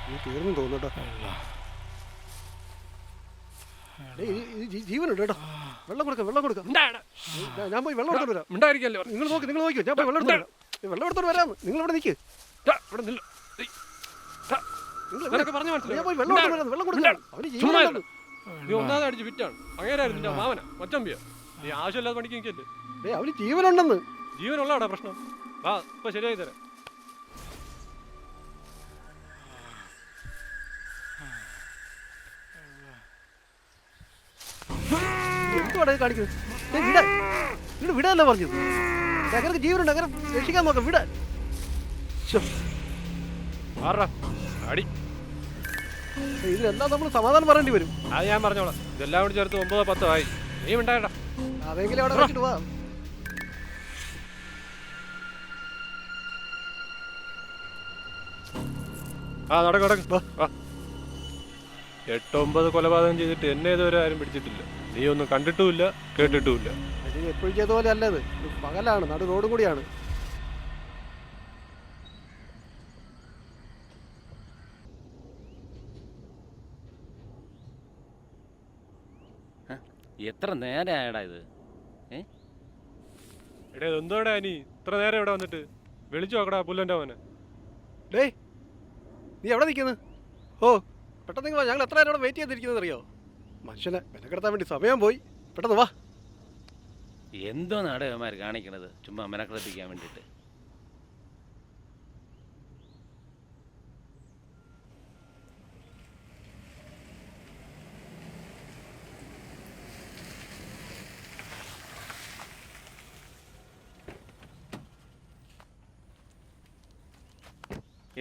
നീ തീർന്നു തോന്നുന്നു കേട്ടോ. ജീവനുണ്ട് കേട്ടോ. വെള്ളം കൊടുക്കാം, വെള്ളം കൊടുക്കാം. ഞാൻ പോയി വെള്ളം എടുത്തോണ്ട് വരാം. മിണ്ടായിരിക്കല്ലോ. നിങ്ങൾ നോക്കിയോ. ഞാൻ പോയി വെള്ളം എടുത്തോണ്ട് വരാം. വെള്ളം എടുത്തോണ്ട് വരാം. നിങ്ങൾ ഇവിടെ നിൽക്ക്. ഞാൻ പോയി വെള്ളം എടുത്തോണ്ട് വരാം. വെള്ളം കൊടുക്കാം. അവന് ജീവനുണ്ട്. നീ ഒന്നാമത് അടിച്ച് വിറ്റാണ്. അങ്ങനെയായിരുന്നു നിന്റെ മാവന മച്ചമ്പിയ. നീ ആവശ്യമില്ലാതെ പണിക്ക് നിൽക്കല്ലേ. അവന് ജീവനുണ്ടെന്ന്. ജീവനുള്ളതാടാ പ്രശ്നം. വാ ഇപ്പൊ ശരിയായി തരാം. എന്തുവാണ് കാണിക്കുന്നത്? വിടാനല്ല പറഞ്ഞത്. അങ്ങനെ ജീവനുണ്ട്. അങ്ങനെ രക്ഷിക്കാൻ നോക്കാം. വിടാൻ അടി. ഇതിലെല്ലാം നമ്മൾ സമാധാനം പറയേണ്ടി വരും. അത് ഞാൻ പറഞ്ഞോളാം. ഇതെല്ലാം കൂടി ചേർത്ത് 9-10 ആയി. നീ മിണ്ടായടാ. അതെങ്കിലും അവിടെ വെച്ചിട്ട് പോവാ. നടക്ക്. 8-9 കൊലപാതകം ചെയ്തിട്ട് എന്നെ ഇതുവരെ ആരും പിടിച്ചിട്ടില്ല. നീ ഒന്നും കണ്ടിട്ടുമില്ല കേട്ടിട്ടുമില്ല. എപ്പോഴും ചെയ്ത പോലെ അല്ലത്. പകലാണ്, നടു റോഡും കൂടിയാണ്. എത്ര നേരമായടാ ഇത്? എടേ എന്തോടാ നീ ഇത്ര നേരം ഇവിടെ വന്നിട്ട്? വിളിച്ചു നോക്കടാ പുല്ലൻ്റെ അവനെ. ഡേ നീ എവിടെ നിൽക്കുന്നത്? ഓ പെട്ടെന്ന് നിങ്ങൾ ഞങ്ങൾ എത്ര നേരം ഇവിടെ വെയിറ്റ് ചെയ്തിരിക്കുന്നത് അറിയോ? മനുഷ്യനെ മെനക്കെടുത്താൻ വേണ്ടി സമയം പോയി. പെട്ടെന്ന് വാ. എന്തോ നാടകന്മാർ കാണിക്കണത് ചുമ്മാ മെനക്കെടുപ്പിക്കാൻ വേണ്ടിയിട്ട്.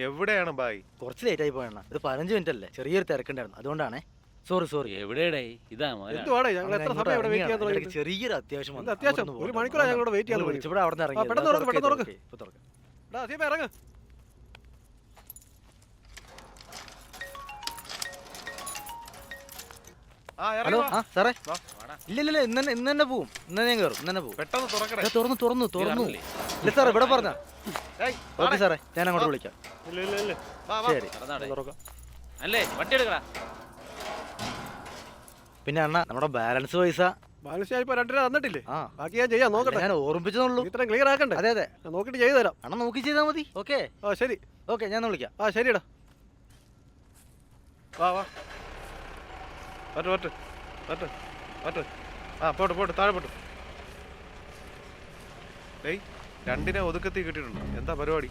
എവിടെയാണ് ബായ്? കുറച്ച് ലേറ്റ് ആയി പോയണ്ണ. ഒരു 15 മിനിറ്റ് അല്ലേ, ചെറിയൊരു തിരക്കുണ്ടായിരുന്നു, അതുകൊണ്ടാണേ. സോറി. എവിടെയാടേ? ഇതാ എന്തുവാടേ ഞങ്ങൾ എത്ര സമയം ഇവിടെ വെയിറ്റ് ചെയ്യാൻ തുടങ്ങി? ചെറിയൊരു അത്യാവശ്യം വന്നു. അത്യാവശ്യം 1 മണിക്കൂറാണ് ഞങ്ങൾ ഇവിടെ വെയിറ്റ് ചെയ്യാൻ തുടങ്ങി. ഇവിടെ അവിടെ നിന്ന് ഇറങ്ങി. പെട്ടെന്ന് തുറക്ക്. ഇറങ്ങ്. ഹലോ സാറേ. ഇല്ല ഇന്ന് തന്നെ പോവും. ഇന്ന് ഞാൻ കയറും. ഇന്ന് തന്നെ പോവും. പെട്ടെന്ന് തുറക്കണേ. തുറന്നു. ഇല്ല സാറേ ഇവിടെ പറഞ്ഞ. ഓക്കെ സാറേ, ഞാൻ അങ്ങോട്ട് വിളിക്കാം. ശരി. അല്ലേ വണ്ടി എടുക്കടാ. പിന്നെ അണ്ണ നമ്മുടെ ബാലൻസ് പൈസ ഇപ്പൊ 2 രൂപ തന്നിട്ടില്ലേ? ബാക്കി ഞാൻ ചെയ്യാം, നോക്കട്ടെ. ഞാൻ ഓർമ്മിച്ചതുള്ളൂ. ഇത്രയും ക്ലിയർ ആക്കണ്ടേ? അതെ നോക്കിട്ട് ചെയ്തു തരാം. അണ്ണ നോക്കി ചെയ്താൽ മതി. ഓക്കെ ശരി. ഓക്കെ ഞാൻ വിളിക്കാം. ശരിടാ. വാ പോട്ട് താഴെ പോട്ട്. ഏയ് 2നെ ഒതുക്കത്തി കിട്ടിയിട്ടുണ്ട്. എന്താ പരിപാടി?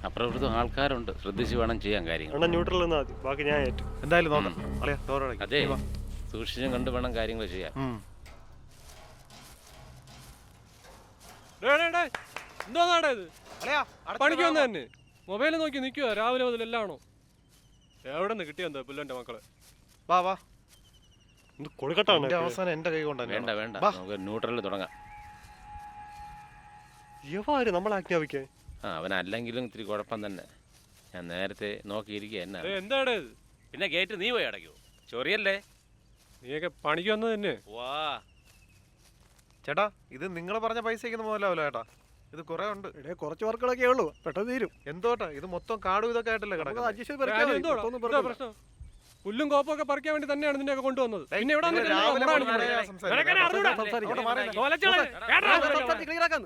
അപ്പുറത്തും ആൾക്കാരുണ്ട്, ശ്രദ്ധിച്ച് വേണം ചെയ്യാൻ കാര്യങ്ങൾ. ന്യൂട്രൽ ബാക്കി ഞാൻ ഏറ്റു. എന്തായാലും നോക്കാം. അതെ, സൂക്ഷിച്ചും കണ്ടു വേണം കാര്യങ്ങൾ ചെയ്യാൻ. എന്തോന്നാടാ ഇത്? പണിക്ക് വന്ന തന്നെ മൊബൈൽ നോക്കി നിൽക്കുക രാവിലെ മുതൽ. എല്ലാണോ എവിടെ നിന്ന് കിട്ടിയെന്തോ പുല്ലന്റെ മക്കളെ? വാ വാ, ഇത് കൊഴുക്കട്ടാണ്. എന്റെ അവസാനം എന്റെ കൈ കൊണ്ട് വേണ്ട വേണ്ട, വാ. നമുക്ക് ന്യൂട്രലിൽ തുടങ്ങാം. യവാര് നമ്മളെ ആജ്ഞാപിക്കാൻ. ആ അവനല്ലെങ്കിലും ഇത്തിരി കുഴപ്പം തന്നെ. ഞാൻ നേരത്തെ നോക്കിയിരിക്കുക എന്നാ. എന്താണ് ഇത്? പിന്നെ ഗേറ്റ് നീ പോയി അടയ്ക്കൂ, ചൊറിയല്ലേ? നീയൊക്കെ പണിക്ക് വന്നത് തന്നെ. വാ ചേട്ടാ, ഇത് നിങ്ങൾ പറഞ്ഞ പൈസയ്ക്ക് മുതലാവില്ല ചേട്ടാ, ഇത് കുറെ ഉണ്ട്. കുറച്ച് വർക്കുകളൊക്കെ ഉള്ളൂ, പെട്ടെന്ന് തീരും. എന്തോട്ടാ ഇത് മൊത്തം കാടും ഇതൊക്കെ ആയിട്ടല്ലേ കിടക്കുന്നത്? പ്രശ്നം പുല്ലും കോപ്പും ഒക്കെ പറിക്കാൻ വേണ്ടി തന്നെയാണ് നിന്നെ ഒക്കെ കൊണ്ടുവന്നത്. പിന്നെ ഇവിടെ നിങ്ങൾ വന്നിട്ട് രാവിലെ നമ്മളാണ് മുതൽ ഇവിടെ. ഞാൻ സംസാരിക്കാം. നിനക്കെന്നെ അറിഞ്ഞൂടാ? അവിടെ മാറി നിൽക്ക്. തോലച്ചോളെ. കേട്ടോ?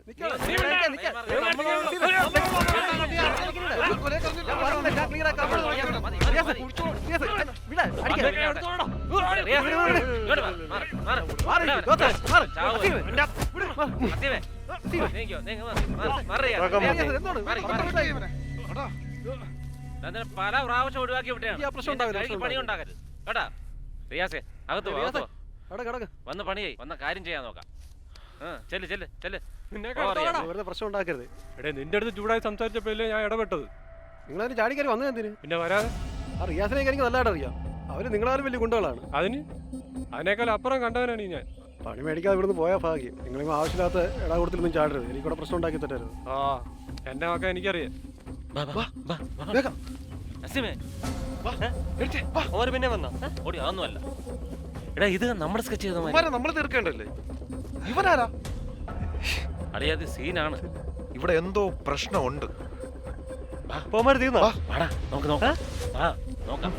പല പ്രാവശ്യം ഒഴിവാക്കി വിട്ടാണ്. പണി ഉണ്ടാക്കരുത് കേട്ടാ. റിയാസേ അകത്ത് പോ, അകത്ത് പോ. വന്ന് പണിയായി വന്ന കാര്യം ചെയ്യാൻ നോക്കാം. ചെല്ല് ചെല്ല് ചെല്ല്. വെറുതെ പ്രശ്നം ഉണ്ടാക്കരുത്. എടേ നിന്റെ അടുത്ത് ചൂടായി സംസാരിച്ചപ്പോഴല്ലേ ഞാൻ ഇടപെട്ടത്. നിങ്ങളതിന് ചാടിക്കറി വന്നത് എന്തിന്? പിന്നെ വരാതെ ആ റിയാസിനെ എനിക്ക് നല്ലതായിട്ട് അറിയാം. അവര് നിങ്ങളാലും വലിയ ഗുണ്ടകളാണ്. അതിനേക്കാൾ അപ്പുറം കണ്ടവനാണ് ഞാൻ. പണി മേടിക്കാതെ ഇവിടുന്ന് പോയാൽ ഭാഗ്യം. നിങ്ങളിപ്പോൾ ആവശ്യമില്ലാത്ത ഇടാകൂടത്തിലൊന്നും ചാടരുത്. എനിക്കിവിടെ പ്രശ്നം ഉണ്ടാക്കി തരരുത്. ആ എന്നെ നോക്കാൻ എനിക്കറിയാം. പിന്നെ വന്ന ഓടി അതൊന്നുമല്ല. എടാ ഇത് നമ്മുടെ സ്കെച്ച് ചെയ്ത നമ്മൾ തീർക്കേണ്ടല്ലേ? ഇവനാരാ? അറിയാതെ സീനാണ്. ഇവിടെ എന്തോ പ്രശ്നമുണ്ട്. തീർന്നാ നമുക്ക് നോക്കാം. നോക്കാം.